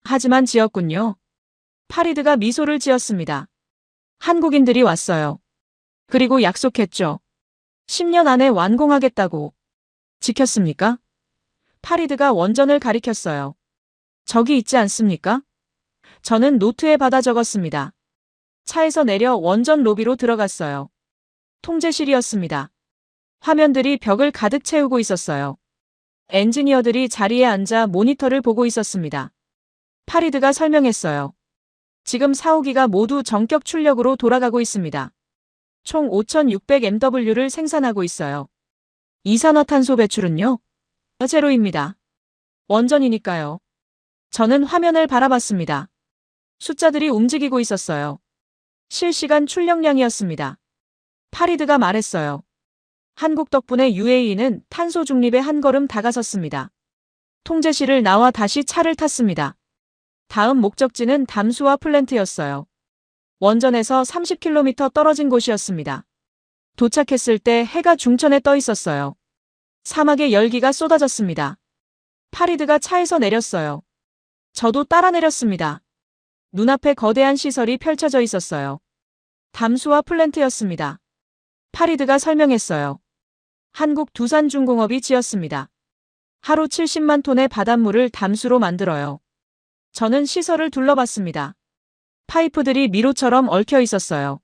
하지만 지었군요. 파리드가 미소를 지었습니다. 한국인들이 왔어요. 그리고 약속했죠. 10년 안에 완공하겠다고. 지켰습니까? 파리드가 원전을 가리켰어요. 저기 있지 않습니까? 저는 노트에 받아 적었습니다. 차에서 내려 원전 로비로 들어갔어요. 통제실이었습니다. 화면들이 벽을 가득 채우고 있었어요. 엔지니어들이 자리에 앉아 모니터를 보고 있었습니다. 파리드가 설명했어요. 지금 4호기가 모두 전격 출력으로 돌아가고 있습니다. 총 5,600mW를 생산하고 있어요. 이산화탄소 배출은요? 제로입니다. 원전이니까요. 저는 화면을 바라봤습니다. 숫자들이 움직이고 있었어요. 실시간 출력량이었습니다. 파리드가 말했어요. 한국 덕분에 UAE는 탄소 중립에 한 걸음 다가섰습니다. 통제실을 나와 다시 차를 탔습니다. 다음 목적지는 담수화 플랜트였어요. 원전에서 30km 떨어진 곳이었습니다. 도착했을 때 해가 중천에 떠 있었어요. 사막에 열기가 쏟아졌습니다. 파리드가 차에서 내렸어요. 저도 따라 내렸습니다. 눈앞에 거대한 시설이 펼쳐져 있었어요. 담수화 플랜트였습니다. 파리드가 설명했어요. 한국 두산중공업이 지었습니다. 하루 70만 톤의 바닷물을 담수로 만들어요. 저는 시설을 둘러봤습니다. 파이프들이 미로처럼 얽혀 있었어요.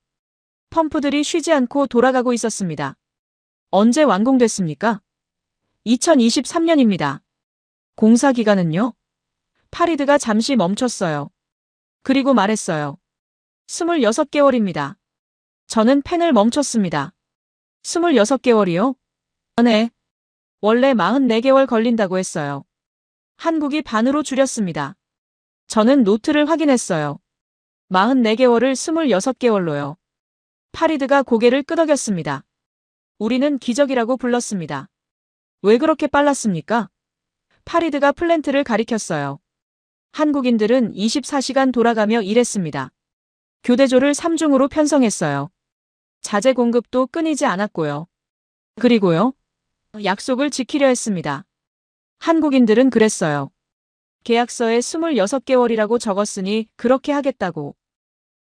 펌프들이 쉬지 않고 돌아가고 있었습니다. 언제 완공됐습니까? 2023년입니다. 공사 기간은요? 파리드가 잠시 멈췄어요. 그리고 말했어요. 26개월입니다. 저는 펜을 멈췄습니다. 26개월이요? 네. 원래 44개월 걸린다고 했어요. 한국이 반으로 줄였습니다. 저는 노트를 확인했어요. 44개월을 26개월로요. 파리드가 고개를 끄덕였습니다. 우리는 기적이라고 불렀습니다. 왜 그렇게 빨랐습니까? 파리드가 플랜트를 가리켰어요. 한국인들은 24시간 돌아가며 일했습니다. 교대조를 3중으로 편성했어요. 자재 공급도 끊이지 않았고요. 그리고요. 약속을 지키려 했습니다. 한국인들은 그랬어요. 계약서에 26개월이라고 적었으니 그렇게 하겠다고.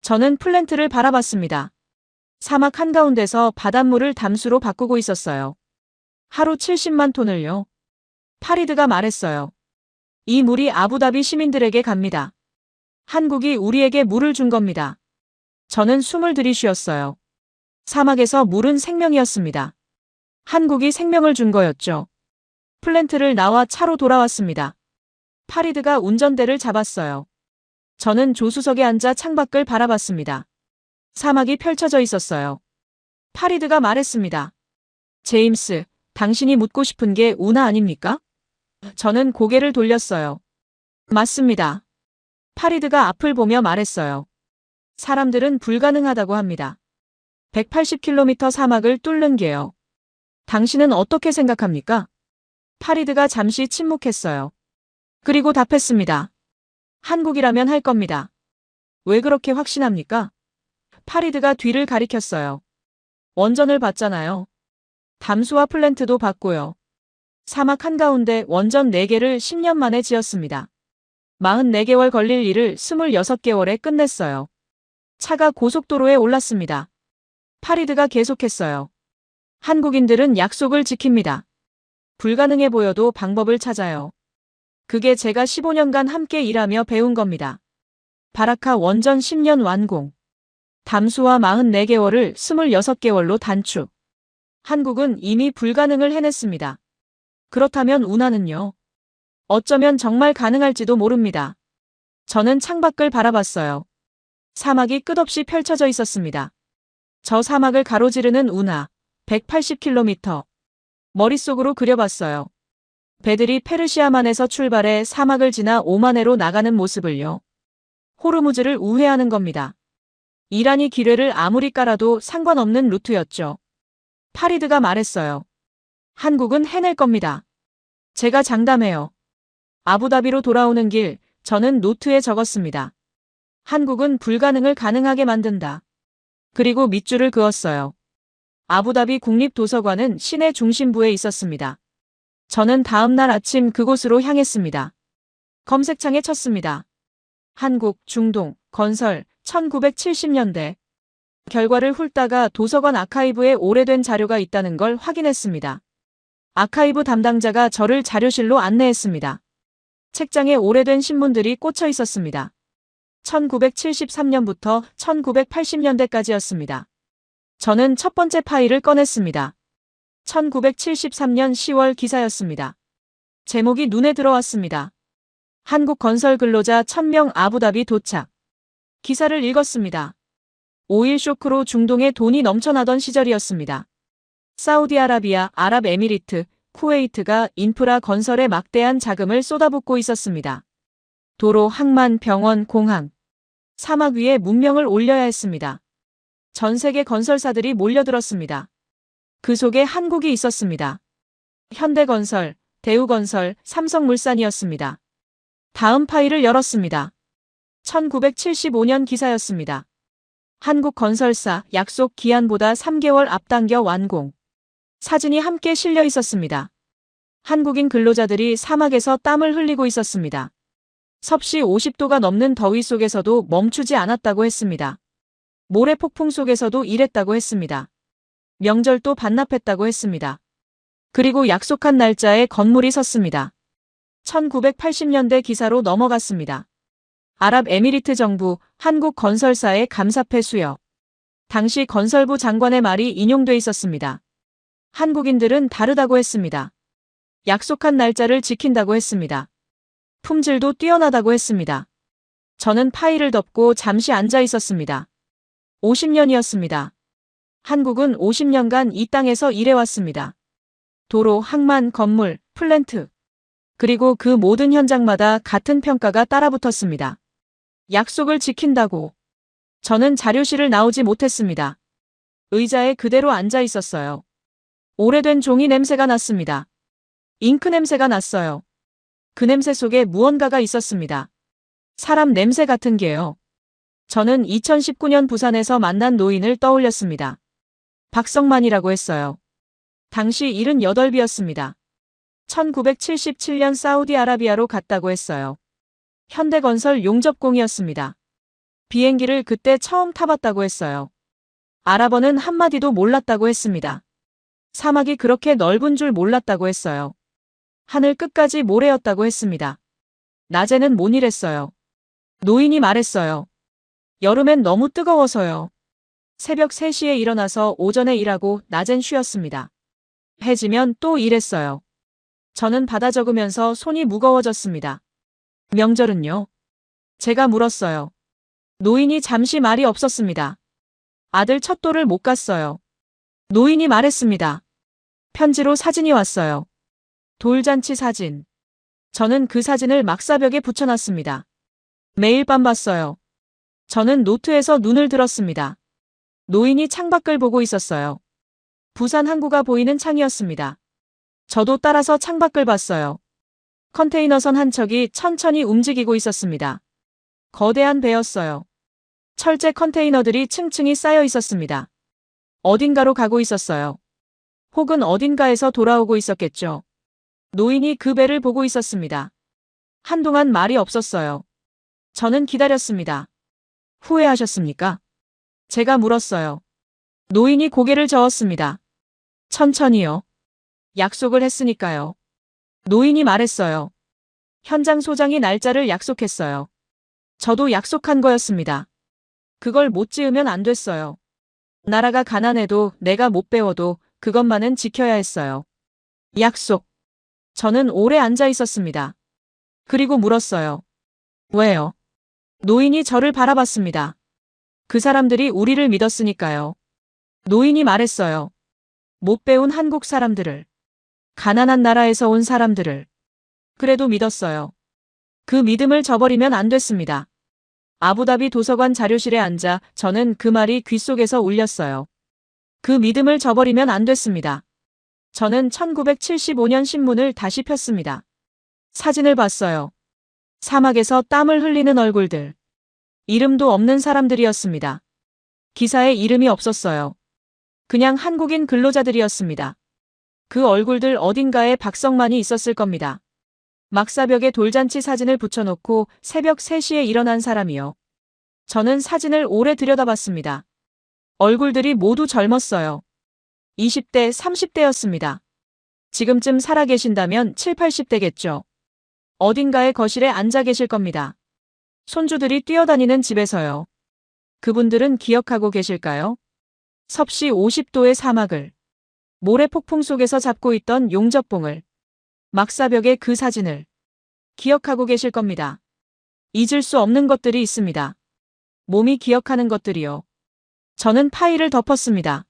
저는 플랜트를 바라봤습니다. 사막 한가운데서 바닷물을 담수로 바꾸고 있었어요. 하루 70만 톤을요. 파리드가 말했어요. 이 물이 아부다비 시민들에게 갑니다. 한국이 우리에게 물을 준 겁니다. 저는 숨을 들이쉬었어요. 사막에서 물은 생명이었습니다. 한국이 생명을 준 거였죠. 플랜트를 나와 차로 돌아왔습니다. 파리드가 운전대를 잡았어요. 저는 조수석에 앉아 창밖을 바라봤습니다. 사막이 펼쳐져 있었어요. 파리드가 말했습니다. 제임스, 당신이 묻고 싶은 게 운하 아닙니까? 저는 고개를 돌렸어요. 맞습니다. 파리드가 앞을 보며 말했어요. 사람들은 불가능하다고 합니다. 180km 사막을 뚫는 게요. 당신은 어떻게 생각합니까? 파리드가 잠시 침묵했어요. 그리고 답했습니다. 한국이라면 할 겁니다. 왜 그렇게 확신합니까? 파리드가 뒤를 가리켰어요. 원전을 봤잖아요. 담수화 플랜트도 봤고요. 사막 한가운데 원전 4개를 10년 만에 지었습니다. 44개월 걸릴 일을 26개월에 끝냈어요. 차가 고속도로에 올랐습니다. 파리드가 계속했어요. 한국인들은 약속을 지킵니다. 불가능해 보여도 방법을 찾아요. 그게 제가 15년간 함께 일하며 배운 겁니다. 바라카 원전 10년 완공. 담수화 44개월을 26개월로 단축. 한국은 이미 불가능을 해냈습니다. 그렇다면 운하는요? 어쩌면 정말 가능할지도 모릅니다. 저는 창밖을 바라봤어요. 사막이 끝없이 펼쳐져 있었습니다. 저 사막을 가로지르는 운하, 180km. 머릿속으로 그려봤어요. 배들이 페르시아만에서 출발해 사막을 지나 오만해로 나가는 모습을요. 호르무즈를 우회하는 겁니다. 이란이 기뢰를 아무리 깔아도 상관없는 루트였죠. 파리드가 말했어요. 한국은 해낼 겁니다. 제가 장담해요. 아부다비로 돌아오는 길, 저는 노트에 적었습니다. 한국은 불가능을 가능하게 만든다. 그리고 밑줄을 그었어요. 아부다비 국립도서관은 시내 중심부에 있었습니다. 저는 다음 날 아침 그곳으로 향했습니다. 검색창에 쳤습니다. 한국, 중동, 건설, 1970년대. 결과를 훑다가 도서관 아카이브에 오래된 자료가 있다는 걸 확인했습니다. 아카이브 담당자가 저를 자료실로 안내했습니다. 책장에 오래된 신문들이 꽂혀 있었습니다. 1973년부터 1980년대까지였습니다. 저는 첫 번째 파일을 꺼냈습니다. 1973년 10월 기사였습니다. 제목이 눈에 들어왔습니다. 한국 건설 근로자 1000명 아부다비 도착. 기사를 읽었습니다. 오일 쇼크로 중동에 돈이 넘쳐나던 시절이었습니다. 사우디아라비아, 아랍에미리트, 쿠웨이트가 인프라 건설에 막대한 자금을 쏟아붓고 있었습니다. 도로, 항만, 병원, 공항. 사막 위에 문명을 올려야 했습니다. 전 세계 건설사들이 몰려들었습니다. 그 속에 한국이 있었습니다. 현대건설, 대우건설, 삼성물산이었습니다. 다음 파일을 열었습니다. 1975년 기사였습니다. 한국건설사 약속 기한보다 3개월 앞당겨 완공. 사진이 함께 실려 있었습니다. 한국인 근로자들이 사막에서 땀을 흘리고 있었습니다. 섭씨 50도가 넘는 더위 속에서도 멈추지 않았다고 했습니다. 모래 폭풍 속에서도 일했다고 했습니다. 명절도 반납했다고 했습니다. 그리고 약속한 날짜에 건물이 섰습니다. 1980년대 기사로 넘어갔습니다. 아랍에미리트 정부, 한국 건설사의 감사패 수여. 당시 건설부 장관의 말이 인용돼 있었습니다. 한국인들은 다르다고 했습니다. 약속한 날짜를 지킨다고 했습니다. 품질도 뛰어나다고 했습니다. 저는 파일을 덮고 잠시 앉아 있었습니다. 50년이었습니다. 한국은 50년간 이 땅에서 일해왔습니다. 도로, 항만, 건물, 플랜트. 그리고 그 모든 현장마다 같은 평가가 따라붙었습니다. 약속을 지킨다고. 저는 자료실을 나오지 못했습니다. 의자에 그대로 앉아 있었어요. 오래된 종이 냄새가 났습니다. 잉크 냄새가 났어요. 그 냄새 속에 무언가가 있었습니다. 사람 냄새 같은 게요. 저는 2019년 부산에서 만난 노인을 떠올렸습니다. 박성만이라고 했어요. 당시 78이었습니다. 1977년 사우디아라비아로 갔다고 했어요. 현대건설 용접공이었습니다. 비행기를 그때 처음 타봤다고 했어요. 아랍어는 한마디도 몰랐다고 했습니다. 사막이 그렇게 넓은 줄 몰랐다고 했어요. 하늘 끝까지 모래였다고 했습니다. 낮에는 못 일했어요. 노인이 말했어요. 여름엔 너무 뜨거워서요. 새벽 3시에 일어나서 오전에 일하고 낮엔 쉬었습니다. 해지면 또 일했어요. 저는 받아 적으면서 손이 무거워졌습니다. 명절은요? 제가 물었어요. 노인이 잠시 말이 없었습니다. 아들 첫돌을 못 갔어요. 노인이 말했습니다. 편지로 사진이 왔어요. 돌잔치 사진. 저는 그 사진을 막사벽에 붙여놨습니다. 매일 밤 봤어요. 저는 노트에서 눈을 들었습니다. 노인이 창밖을 보고 있었어요. 부산 항구가 보이는 창이었습니다. 저도 따라서 창밖을 봤어요. 컨테이너선 한 척이 천천히 움직이고 있었습니다. 거대한 배였어요. 철제 컨테이너들이 층층이 쌓여 있었습니다. 어딘가로 가고 있었어요. 혹은 어딘가에서 돌아오고 있었겠죠. 노인이 그 배를 보고 있었습니다. 한동안 말이 없었어요. 저는 기다렸습니다. 후회하셨습니까? 제가 물었어요. 노인이 고개를 저었습니다. 천천히요. 약속을 했으니까요. 노인이 말했어요. 현장 소장이 날짜를 약속했어요. 저도 약속한 거였습니다. 그걸 못 지으면 안 됐어요. 나라가 가난해도 내가 못 배워도 그것만은 지켜야 했어요. 약속. 저는 오래 앉아 있었습니다. 그리고 물었어요. 왜요? 노인이 저를 바라봤습니다. 그 사람들이 우리를 믿었으니까요. 노인이 말했어요. 못 배운 한국 사람들을. 가난한 나라에서 온 사람들을. 그래도 믿었어요. 그 믿음을 저버리면 안 됐습니다. 아부다비 도서관 자료실에 앉아 저는 그 말이 귓속에서 울렸어요. 그 믿음을 저버리면 안 됐습니다. 저는 1975년 신문을 다시 폈습니다. 사진을 봤어요. 사막에서 땀을 흘리는 얼굴들. 이름도 없는 사람들이었습니다. 기사에 이름이 없었어요. 그냥 한국인 근로자들이었습니다. 그 얼굴들 어딘가에 박성만이 있었을 겁니다. 막사벽에 돌잔치 사진을 붙여놓고 새벽 3시에 일어난 사람이요. 저는 사진을 오래 들여다봤습니다. 얼굴들이 모두 젊었어요. 20대, 30대였습니다. 지금쯤 살아계신다면 7, 80대겠죠. 어딘가의 거실에 앉아 계실 겁니다. 손주들이 뛰어다니는 집에서요. 그분들은 기억하고 계실까요? 섭씨 50도의 사막을, 모래 폭풍 속에서 잡고 있던 용접봉을, 막사벽의 그 사진을 기억하고 계실 겁니다. 잊을 수 없는 것들이 있습니다. 몸이 기억하는 것들이요. 저는 파일을 덮었습니다.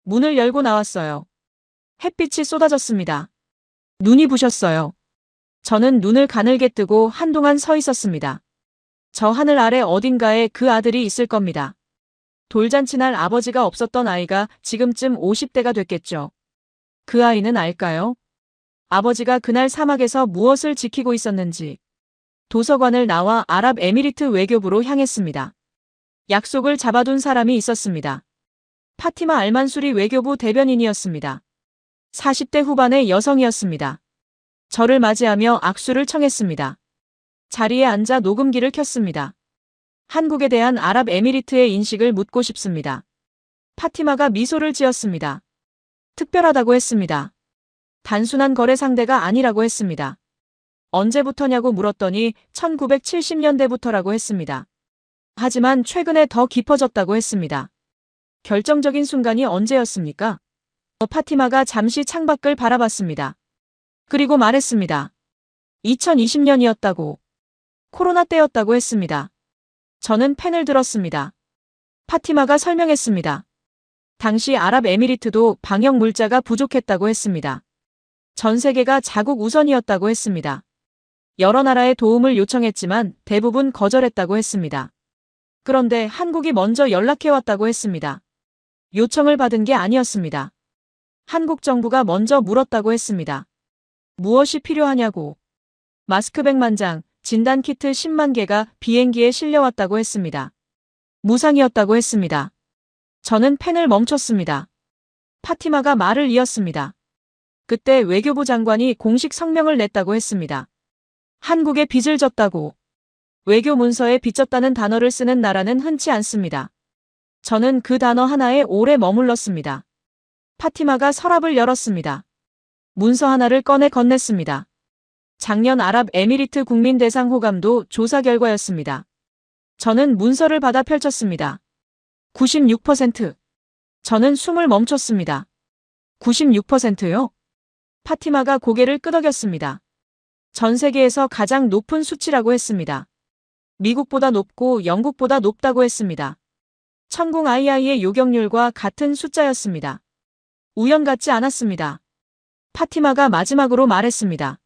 문을 열고 나왔어요. 햇빛이 쏟아졌습니다. 눈이 부셨어요. 저는 눈을 가늘게 뜨고 한동안 서 있었습니다. 저 하늘 아래 어딘가에 그 아들이 있을 겁니다. 돌잔치 날 아버지가 없었던 아이가 지금쯤 50대가 됐겠죠. 그 아이는 알까요? 아버지가 그날 사막에서 무엇을 지키고 있었는지. 도서관을 나와 아랍에미리트 외교부로 향했습니다. 약속을 잡아둔 사람이 있었습니다. 파티마 알만수리 외교부 대변인이었습니다. 40대 후반의 여성이었습니다. 저를 맞이하며 악수를 청했습니다. 자리에 앉아 녹음기를 켰습니다. 한국에 대한 아랍에미리트의 인식을 묻고 싶습니다. 파티마가 미소를 지었습니다. 특별하다고 했습니다. 단순한 거래 상대가 아니라고 했습니다. 언제부터냐고 물었더니 1970년대부터라고 했습니다. 하지만 최근에 더 깊어졌다고 했습니다. 결정적인 순간이 언제였습니까? 파티마가 잠시 창밖을 바라봤습니다. 그리고 말했습니다. 2020년이었다고. 코로나 때였다고 했습니다. 저는 펜을 들었습니다. 파티마가 설명했습니다. 당시 아랍에미리트도 방역 물자가 부족했다고 했습니다. 전 세계가 자국 우선이었다고 했습니다. 여러 나라의 도움을 요청했지만 대부분 거절했다고 했습니다. 그런데 한국이 먼저 연락해왔다고 했습니다. 요청을 받은 게 아니었습니다. 한국 정부가 먼저 물었다고 했습니다. 무엇이 필요하냐고. 마스크 100만 장, 진단키트 10만 개가 비행기에 실려왔다고 했습니다. 무상이었다고 했습니다. 저는 펜을 멈췄습니다. 파티마가 말을 이었습니다. 그때 외교부 장관이 공식 성명을 냈다고 했습니다. 한국에 빚을 졌다고. 외교 문서에 빚졌다는 단어를 쓰는 나라는 흔치 않습니다. 저는 그 단어 하나에 오래 머물렀습니다. 파티마가 서랍을 열었습니다. 문서 하나를 꺼내 건넸습니다. 작년 아랍에미리트 국민 대상 호감도 조사 결과였습니다. 저는 문서를 받아 펼쳤습니다. 96%. 저는 숨을 멈췄습니다. 96%요? 파티마가 고개를 끄덕였습니다. 전 세계에서 가장 높은 수치라고 했습니다. 미국보다 높고 영국보다 높다고 했습니다. 천궁 II의 요격률과 같은 숫자였습니다. 우연 같지 않았습니다. 파티마가 마지막으로 말했습니다.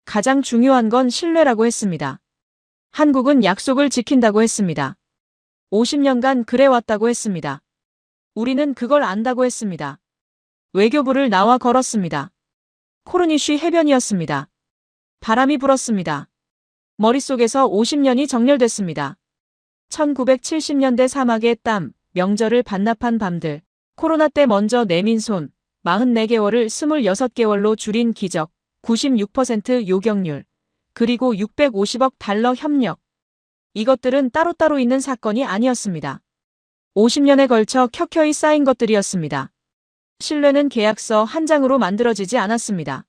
가장 중요한 건 신뢰라고 했습니다. 한국은 약속을 지킨다고 했습니다. 50년간 그래왔다고 했습니다. 우리는 그걸 안다고 했습니다. 외교부를 나와 걸었습니다. 코르니쉬 해변이었습니다. 바람이 불었습니다. 머릿속에서 50년이 정렬됐습니다. 1970년대 사막의 땀, 명절을 반납한 밤들, 코로나 때 먼저 내민 손, 44개월을 26개월로 줄인 기적, 96% 요격률, 그리고 650억 달러 협력. 이것들은 따로따로 있는 사건이 아니었습니다. 50년에 걸쳐 켜켜이 쌓인 것들이었습니다. 신뢰는 계약서 한 장으로 만들어지지 않았습니다.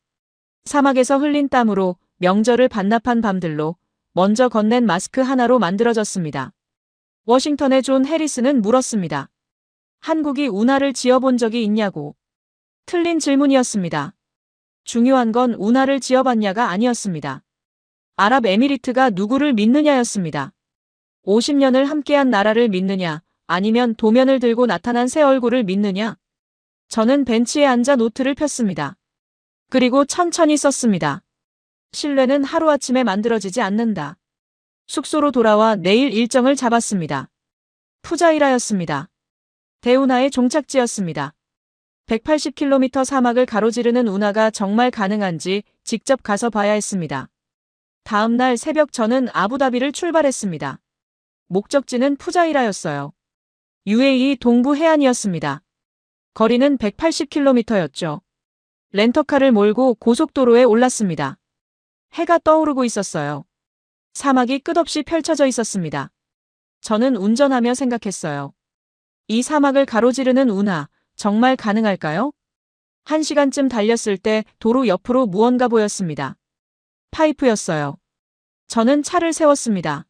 사막에서 흘린 땀으로, 명절을 반납한 밤들로, 먼저 건넨 마스크 하나로 만들어졌습니다. 워싱턴의 존 해리스는 물었습니다. 한국이 운하를 지어본 적이 있냐고. 틀린 질문이었습니다. 중요한 건 운하를 지어봤냐가 아니었습니다. 아랍에미리트가 누구를 믿느냐였습니다. 50년을 함께한 나라를 믿느냐, 아니면 도면을 들고 나타난 새 얼굴을 믿느냐. 저는 벤치에 앉아 노트를 폈습니다. 그리고 천천히 썼습니다. 신뢰는 하루아침에 만들어지지 않는다. 숙소로 돌아와 내일 일정을 잡았습니다. 푸자이라였습니다. 대운하의 종착지였습니다. 180km 사막을 가로지르는 운하가 정말 가능한지 직접 가서 봐야 했습니다. 다음 날 새벽 저는 아부다비를 출발했습니다. 목적지는 푸자이라였어요. UAE 동부 해안이었습니다. 거리는 180km였죠. 렌터카를 몰고 고속도로에 올랐습니다. 해가 떠오르고 있었어요. 사막이 끝없이 펼쳐져 있었습니다. 저는 운전하며 생각했어요. 이 사막을 가로지르는 운하, 정말 가능할까요? 1시간쯤 달렸을 때 도로 옆으로 무언가 보였습니다. 파이프였어요. 저는 차를 세웠습니다.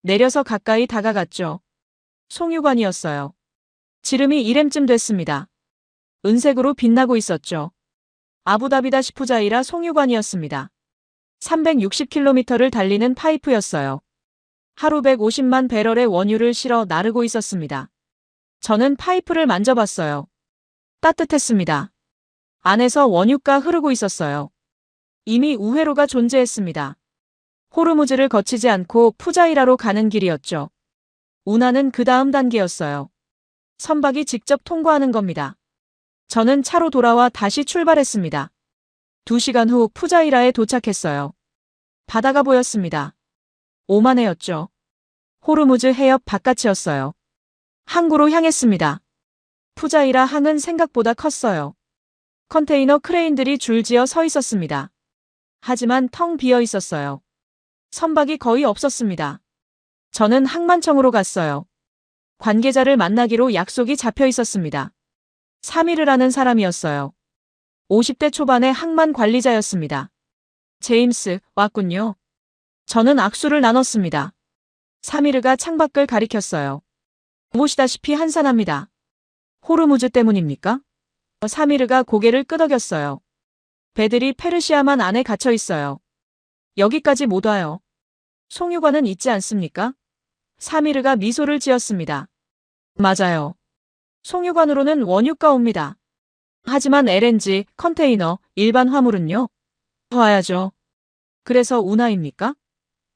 내려서 가까이 다가갔죠. 송유관이었어요. 지름이 1엠쯤 됐습니다. 은색으로 빛나고 있었죠. 아부다비다 시푸자이라 송유관이었습니다. 360km를 달리는 파이프였어요. 하루 150만 배럴의 원유를 실어 나르고 있었습니다. 저는 파이프를 만져봤어요. 따뜻했습니다. 안에서 원유가 흐르고 있었어요. 이미 우회로가 존재했습니다. 호르무즈를 거치지 않고 푸자이라로 가는 길이었죠. 운하는 그 다음 단계였어요. 선박이 직접 통과하는 겁니다. 저는 차로 돌아와 다시 출발했습니다. 2시간 후 푸자이라에 도착했어요. 바다가 보였습니다. 오만해였죠. 호르무즈 해협 바깥이었어요. 항구로 향했습니다. 푸자이라 항은 생각보다 컸어요. 컨테이너 크레인들이 줄지어 서 있었습니다. 하지만 텅 비어 있었어요. 선박이 거의 없었습니다. 저는 항만청으로 갔어요. 관계자를 만나기로 약속이 잡혀 있었습니다. 사미르라는 사람이었어요. 50대 초반의 항만 관리자였습니다. 제임스, 왔군요. 저는 악수를 나눴습니다. 사미르가 창밖을 가리켰어요. 보시다시피 한산합니다. 호르무즈 때문입니까? 사미르가 고개를 끄덕였어요. 배들이 페르시아만 안에 갇혀 있어요. 여기까지 못 와요. 송유관은 있지 않습니까? 사미르가 미소를 지었습니다. 맞아요. 송유관으로는 원유가 옵니다. 하지만 LNG, 컨테이너, 일반 화물은요? 와야죠. 그래서 운하입니까?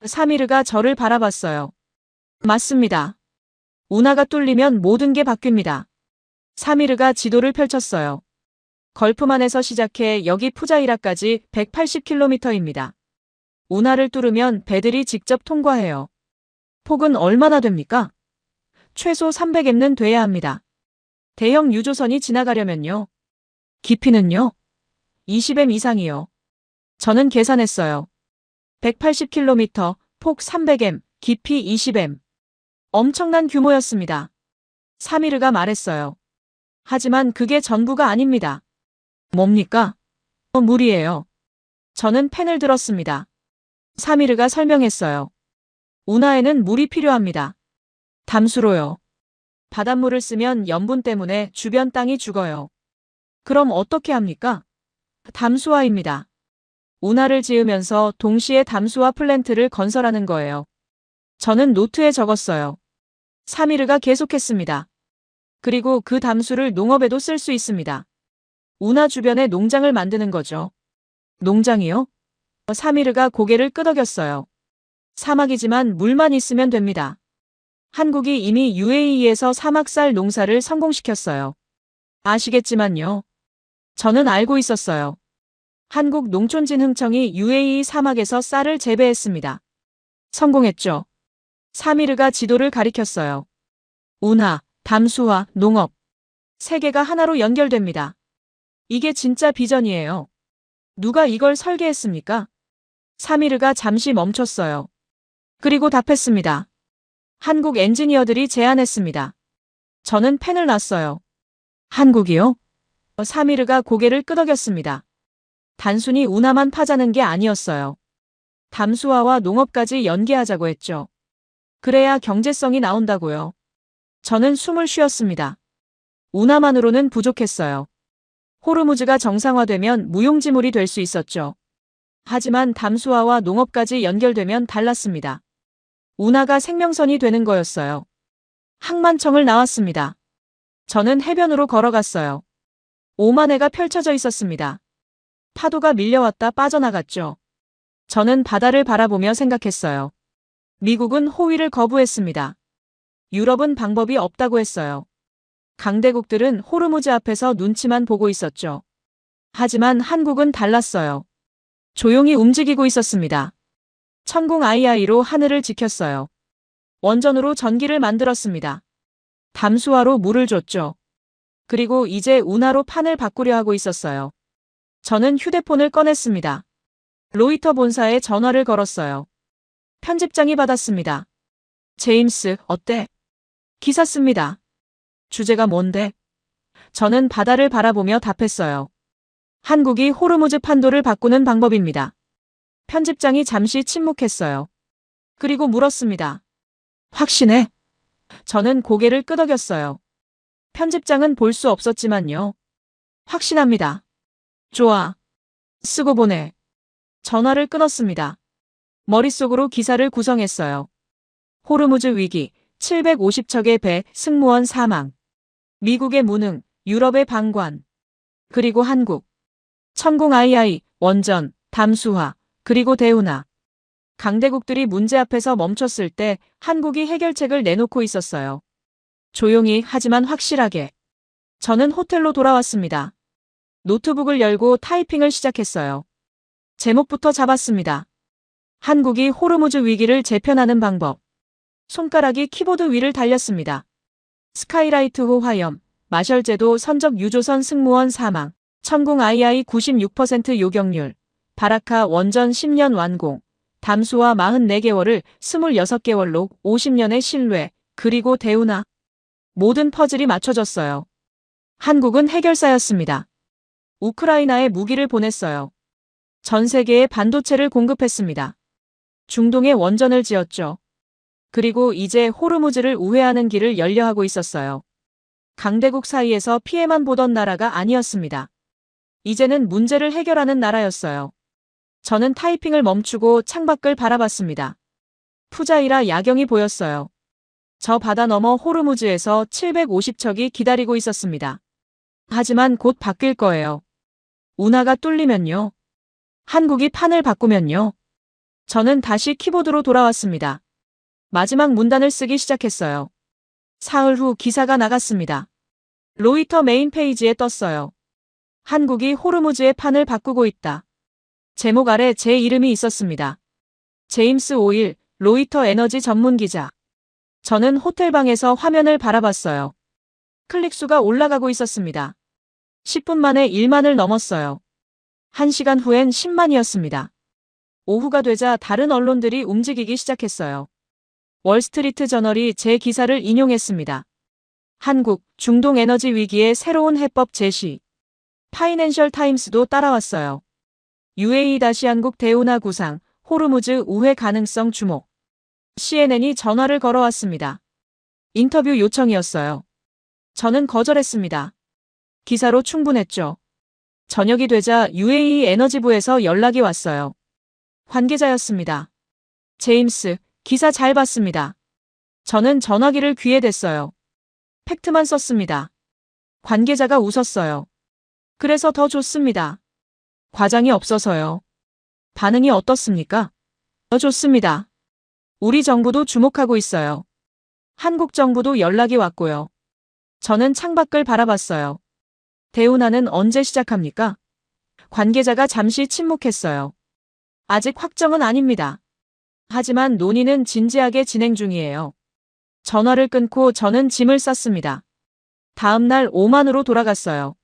사미르가 저를 바라봤어요. 맞습니다. 운하가 뚫리면 모든 게 바뀝니다. 사미르가 지도를 펼쳤어요. 걸프만에서 시작해 여기 푸자이라까지 180km입니다. 운하를 뚫으면 배들이 직접 통과해요. 폭은 얼마나 됩니까? 최소 300m는 돼야 합니다. 대형 유조선이 지나가려면요. 깊이는요? 20m 이상이요. 저는 계산했어요. 180km, 폭 300m, 깊이 20m. 엄청난 규모였습니다. 사미르가 말했어요. 하지만 그게 전부가 아닙니다. 뭡니까? 물이에요. 저는 펜을 들었습니다. 사미르가 설명했어요. 운하에는 물이 필요합니다. 담수로요. 바닷물을 쓰면 염분 때문에 주변 땅이 죽어요. 그럼 어떻게 합니까? 담수화입니다. 운하를 지으면서 동시에 담수화 플랜트를 건설하는 거예요. 저는 노트에 적었어요. 사미르가 계속했습니다. 그리고 그 담수를 농업에도 쓸 수 있습니다. 운하 주변에 농장을 만드는 거죠. 농장이요? 사미르가 고개를 끄덕였어요. 사막이지만 물만 있으면 됩니다. 한국이 이미 UAE에서 사막쌀 농사를 성공시켰어요. 아시겠지만요. 저는 알고 있었어요. 한국 농촌진흥청이 UAE 사막에서 쌀을 재배했습니다. 성공했죠. 사미르가 지도를 가리켰어요. 운하, 담수화, 농업. 세 개가 하나로 연결됩니다. 이게 진짜 비전이에요. 누가 이걸 설계했습니까? 사미르가 잠시 멈췄어요. 그리고 답했습니다. 한국 엔지니어들이 제안했습니다. 저는 펜을 놨어요. 한국이요? 사미르가 고개를 끄덕였습니다. 단순히 운하만 파자는 게 아니었어요. 담수화와 농업까지 연계하자고 했죠. 그래야 경제성이 나온다고요. 저는 숨을 쉬었습니다. 운하만으로는 부족했어요. 호르무즈가 정상화되면 무용지물이 될 수 있었죠. 하지만 담수화와 농업까지 연결되면 달랐습니다. 운하가 생명선이 되는 거였어요. 항만청을 나왔습니다. 저는 해변으로 걸어갔어요. 오만해가 펼쳐져 있었습니다. 파도가 밀려왔다 빠져나갔죠. 저는 바다를 바라보며 생각했어요. 미국은 호위를 거부했습니다. 유럽은 방법이 없다고 했어요. 강대국들은 호르무즈 앞에서 눈치만 보고 있었죠. 하지만 한국은 달랐어요. 조용히 움직이고 있었습니다. 천궁 II로 하늘을 지켰어요. 원전으로 전기를 만들었습니다. 담수화로 물을 줬죠. 그리고 이제 운하로 판을 바꾸려 하고 있었어요. 저는 휴대폰을 꺼냈습니다. 로이터 본사에 전화를 걸었어요. 편집장이 받았습니다. 제임스, 어때? 기사 씁니다. 주제가 뭔데? 저는 바다를 바라보며 답했어요. 한국이 호르무즈 판도를 바꾸는 방법입니다. 편집장이 잠시 침묵했어요. 그리고 물었습니다. 확신해? 저는 고개를 끄덕였어요. 편집장은 볼 수 없었지만요. 확신합니다. 좋아. 쓰고 보내. 전화를 끊었습니다. 머릿속으로 기사를 구성했어요. 호르무즈 위기, 750척의 배, 승무원 사망. 미국의 무능, 유럽의 방관. 그리고 한국. 천궁 II, 원전, 담수화, 그리고 대운하. 강대국들이 문제 앞에서 멈췄을 때 한국이 해결책을 내놓고 있었어요. 조용히 하지만 확실하게. 저는 호텔로 돌아왔습니다. 노트북을 열고 타이핑을 시작했어요. 제목부터 잡았습니다. 한국이 호르무즈 위기를 재편하는 방법. 손가락이 키보드 위를 달렸습니다. 스카이라이트호 화염, 마셜제도 선적 유조선 승무원 사망, 천궁 II 96% 요격률, 바라카 원전 10년 완공, 담수화 44개월을 26개월로 50년의 신뢰, 그리고 대운하. 모든 퍼즐이 맞춰졌어요. 한국은 해결사였습니다. 우크라이나에 무기를 보냈어요. 전 세계에 반도체를 공급했습니다. 중동에 원전을 지었죠. 그리고 이제 호르무즈를 우회하는 길을 열려하고 있었어요. 강대국 사이에서 피해만 보던 나라가 아니었습니다. 이제는 문제를 해결하는 나라였어요. 저는 타이핑을 멈추고 창밖을 바라봤습니다. 푸자이라 야경이 보였어요. 저 바다 너머 호르무즈에서 750척이 기다리고 있었습니다. 하지만 곧 바뀔 거예요. 운하가 뚫리면요. 한국이 판을 바꾸면요. 저는 다시 키보드로 돌아왔습니다. 마지막 문단을 쓰기 시작했어요. 사흘 후 기사가 나갔습니다. 로이터 메인 페이지에 떴어요. 한국이 호르무즈의 판을 바꾸고 있다. 제목 아래 제 이름이 있었습니다. 제임스 오일, 로이터 에너지 전문 기자. 저는 호텔방에서 화면을 바라봤어요. 클릭수가 올라가고 있었습니다. 10분 만에 1만을 넘었어요. 1시간 후엔 10만이었습니다. 오후가 되자 다른 언론들이 움직이기 시작했어요. 월스트리트 저널이 제 기사를 인용했습니다. 한국, 중동 에너지 위기의 새로운 해법 제시. 파이낸셜 타임스도 따라왔어요. 한국 대운하 구상, 호르무즈 우회 가능성 주목. CNN이 전화를 걸어왔습니다. 인터뷰 요청이었어요. 저는 거절했습니다. 기사로 충분했죠. 저녁이 되자 UAE 에너지부에서 연락이 왔어요. 관계자였습니다. 제임스, 기사 잘 봤습니다. 저는 전화기를 귀에 댔어요. 팩트만 썼습니다. 관계자가 웃었어요. 그래서 더 좋습니다. 과장이 없어서요. 반응이 어떻습니까? 더 좋습니다. 우리 정부도 주목하고 있어요. 한국 정부도 연락이 왔고요. 저는 창밖을 바라봤어요. 대운하는 언제 시작합니까? 관계자가 잠시 침묵했어요. 아직 확정은 아닙니다. 하지만 논의는 진지하게 진행 중이에요. 전화를 끊고 저는 짐을 쌌습니다. 다음 날 오만으로 돌아갔어요.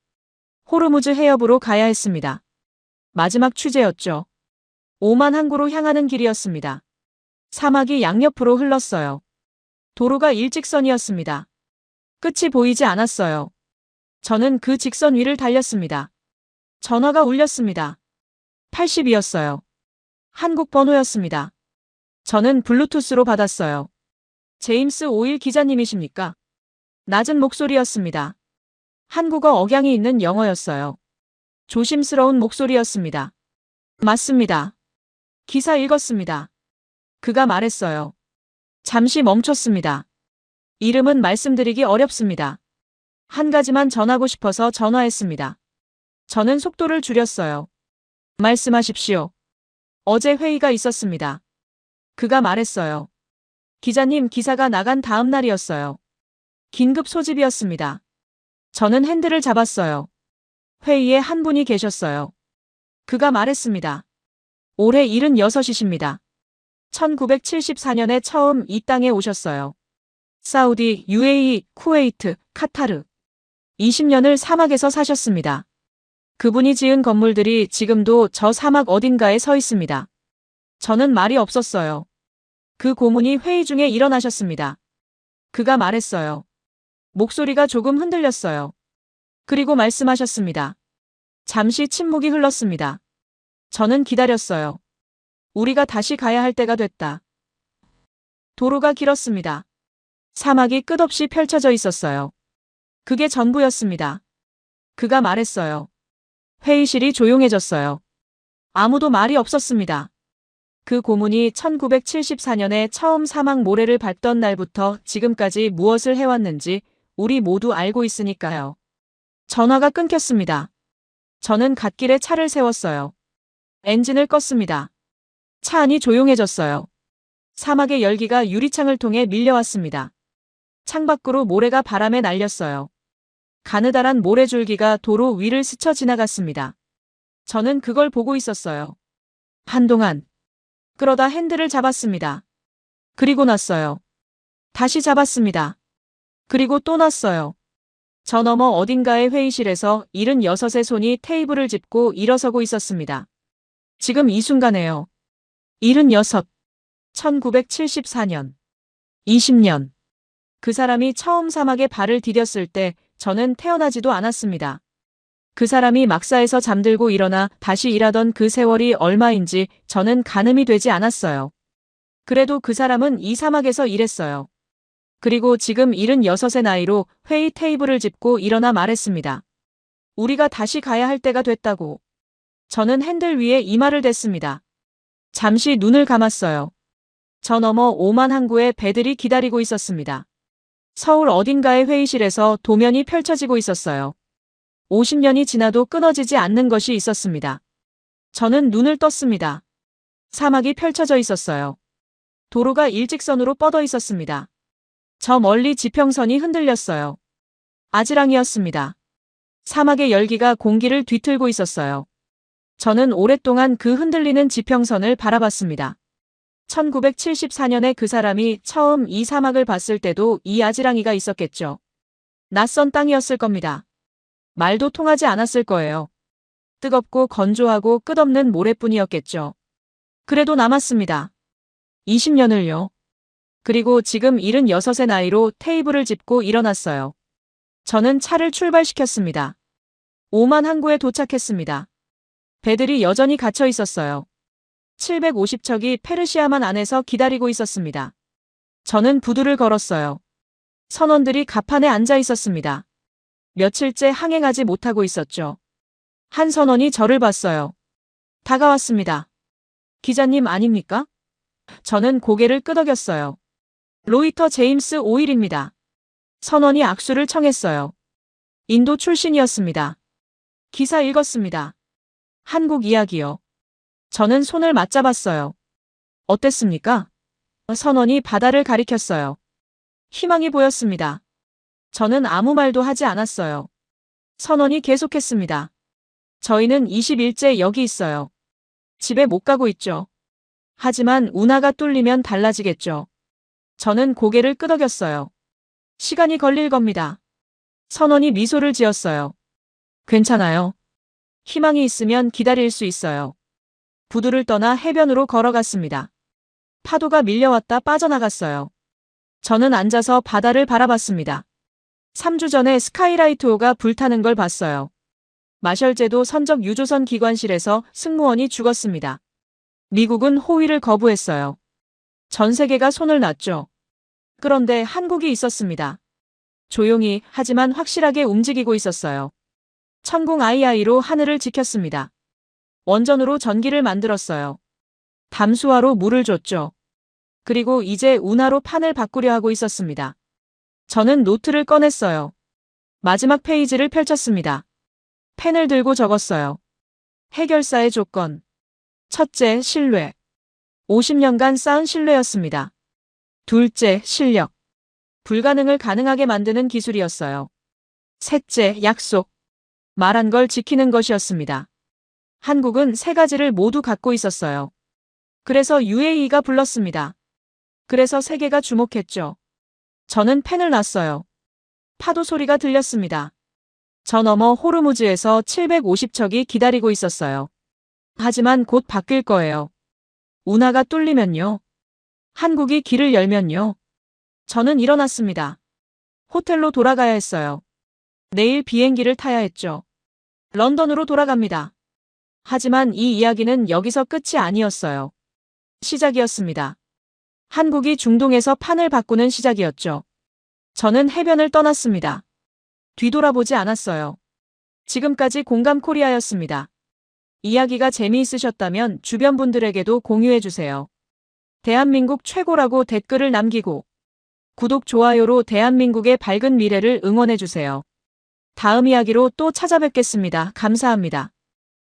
호르무즈 해협으로 가야 했습니다. 마지막 취재였죠. 오만 항구로 향하는 길이었습니다. 사막이 양옆으로 흘렀어요. 도로가 일직선이었습니다. 끝이 보이지 않았어요. 저는 그 직선 위를 달렸습니다. 전화가 울렸습니다. 80이었어요. 한국 번호였습니다. 저는 블루투스로 받았어요. 제임스 오일 기자님이십니까? 낮은 목소리였습니다. 한국어 억양이 있는 영어였어요. 조심스러운 목소리였습니다. 맞습니다. 기사 읽었습니다. 그가 말했어요. 잠시 멈췄습니다. 이름은 말씀드리기 어렵습니다. 한 가지만 전하고 싶어서 전화했습니다. 저는 속도를 줄였어요. 말씀하십시오. 어제 회의가 있었습니다. 그가 말했어요. 기자님, 기사가 나간 다음 날이었어요. 긴급 소집이었습니다. 저는 핸들을 잡았어요. 회의에 한 분이 계셨어요. 그가 말했습니다. 올해 76이십니다. 1974년에 처음 이 땅에 오셨어요. 사우디, UAE, 쿠웨이트, 카타르. 20년을 사막에서 사셨습니다. 그분이 지은 건물들이 지금도 저 사막 어딘가에 서 있습니다. 저는 말이 없었어요. 그 고문이 회의 중에 일어나셨습니다. 그가 말했어요. 목소리가 조금 흔들렸어요. 그리고 말씀하셨습니다. 잠시 침묵이 흘렀습니다. 저는 기다렸어요. 우리가 다시 가야 할 때가 됐다. 도로가 길었습니다. 사막이 끝없이 펼쳐져 있었어요. 그게 전부였습니다. 그가 말했어요. 회의실이 조용해졌어요. 아무도 말이 없었습니다. 그 고문이 1974년에 처음 사막 모래를 밟던 날부터 지금까지 무엇을 해왔는지 우리 모두 알고 있으니까요. 전화가 끊겼습니다. 저는 갓길에 차를 세웠어요. 엔진을 껐습니다. 차 안이 조용해졌어요. 사막의 열기가 유리창을 통해 밀려왔습니다. 창밖으로 모래가 바람에 날렸어요. 가느다란 모래줄기가 도로 위를 스쳐 지나갔습니다. 저는 그걸 보고 있었어요. 한동안. 그러다 핸들을 잡았습니다. 그리고 났어요. 다시 잡았습니다. 그리고 또 났어요. 저 너머 어딘가의 회의실에서 76의 손이 테이블을 짚고 일어서고 있었습니다. 지금 이 순간에요. 76. 1974년. 20년. 그 사람이 처음 사막에 발을 디뎠을 때 저는 태어나지도 않았습니다. 그 사람이 막사에서 잠들고 일어나 다시 일하던 그 세월이 얼마인지 저는 가늠이 되지 않았어요. 그래도 그 사람은 이 사막에서 일했어요. 그리고 지금 76의 나이로 회의 테이블을 짚고 일어나 말했습니다. 우리가 다시 가야 할 때가 됐다고. 저는 핸들 위에 이마를 댔습니다. 잠시 눈을 감았어요. 저 너머 오만 항구에 배들이 기다리고 있었습니다. 서울 어딘가의 회의실에서 도면이 펼쳐지고 있었어요. 50년이 지나도 끊어지지 않는 것이 있었습니다. 저는 눈을 떴습니다. 사막이 펼쳐져 있었어요. 도로가 일직선으로 뻗어 있었습니다. 저 멀리 지평선이 흔들렸어요. 아지랑이었습니다. 사막의 열기가 공기를 뒤틀고 있었어요. 저는 오랫동안 그 흔들리는 지평선을 바라봤습니다. 1974년에 그 사람이 처음 이 사막을 봤을 때도 이 아지랑이가 있었겠죠. 낯선 땅이었을 겁니다. 말도 통하지 않았을 거예요. 뜨겁고 건조하고 끝없는 모래뿐이었겠죠. 그래도 남았습니다. 20년을요. 그리고 지금 76의 나이로 테이블을 짚고 일어났어요. 저는 차를 출발시켰습니다. 오만 항구에 도착했습니다. 배들이 여전히 갇혀 있었어요. 750척이 페르시아만 안에서 기다리고 있었습니다. 저는 부두를 걸었어요. 선원들이 갑판에 앉아 있었습니다. 며칠째 항행하지 못하고 있었죠. 한 선원이 저를 봤어요. 다가왔습니다. 기자님 아닙니까? 저는 고개를 끄덕였어요. 로이터 제임스 오일입니다. 선원이 악수를 청했어요. 인도 출신이었습니다. 기사 읽었습니다. 한국 이야기요. 저는 손을 맞잡았어요. 어땠습니까? 선원이 바다를 가리켰어요. 희망이 보였습니다. 저는 아무 말도 하지 않았어요. 선원이 계속했습니다. 저희는 20일째 여기 있어요. 집에 못 가고 있죠. 하지만 운하가 뚫리면 달라지겠죠. 저는 고개를 끄덕였어요. 시간이 걸릴 겁니다. 선원이 미소를 지었어요. 괜찮아요. 희망이 있으면 기다릴 수 있어요. 부두를 떠나 해변으로 걸어갔습니다. 파도가 밀려왔다 빠져나갔어요. 저는 앉아서 바다를 바라봤습니다. 3주 전에 스카이라이트호가 불타는 걸 봤어요. 마셜제도 선적 유조선 기관실에서 승무원이 죽었습니다. 미국은 호위를 거부했어요. 전 세계가 손을 놨죠. 그런데 한국이 있었습니다. 조용히 하지만 확실하게 움직이고 있었어요. 천궁 II로 하늘을 지켰습니다. 원전으로 전기를 만들었어요. 담수화로 물을 줬죠. 그리고 이제 운하로 판을 바꾸려 하고 있었습니다. 저는 노트를 꺼냈어요. 마지막 페이지를 펼쳤습니다. 펜을 들고 적었어요. 해결사의 조건. 첫째, 신뢰. 50년간 쌓은 신뢰였습니다. 둘째, 실력. 불가능을 가능하게 만드는 기술이었어요. 셋째, 약속. 말한 걸 지키는 것이었습니다. 한국은 세 가지를 모두 갖고 있었어요. 그래서 UAE가 불렀습니다. 그래서 세계가 주목했죠. 저는 펜을 놨어요. 파도 소리가 들렸습니다. 저 너머 호르무즈에서 750척이 기다리고 있었어요. 하지만 곧 바뀔 거예요. 운하가 뚫리면요. 한국이 길을 열면요. 저는 일어났습니다. 호텔로 돌아가야 했어요. 내일 비행기를 타야 했죠. 런던으로 돌아갑니다. 하지만 이 이야기는 여기서 끝이 아니었어요. 시작이었습니다. 한국이 중동에서 판을 바꾸는 시작이었죠. 저는 해변을 떠났습니다. 뒤돌아보지 않았어요. 지금까지 공감 코리아였습니다. 이야기가 재미있으셨다면 주변 분들에게도 공유해주세요. 대한민국 최고라고 댓글을 남기고 구독, 좋아요로 대한민국의 밝은 미래를 응원해주세요. 다음 이야기로 또 찾아뵙겠습니다. 감사합니다.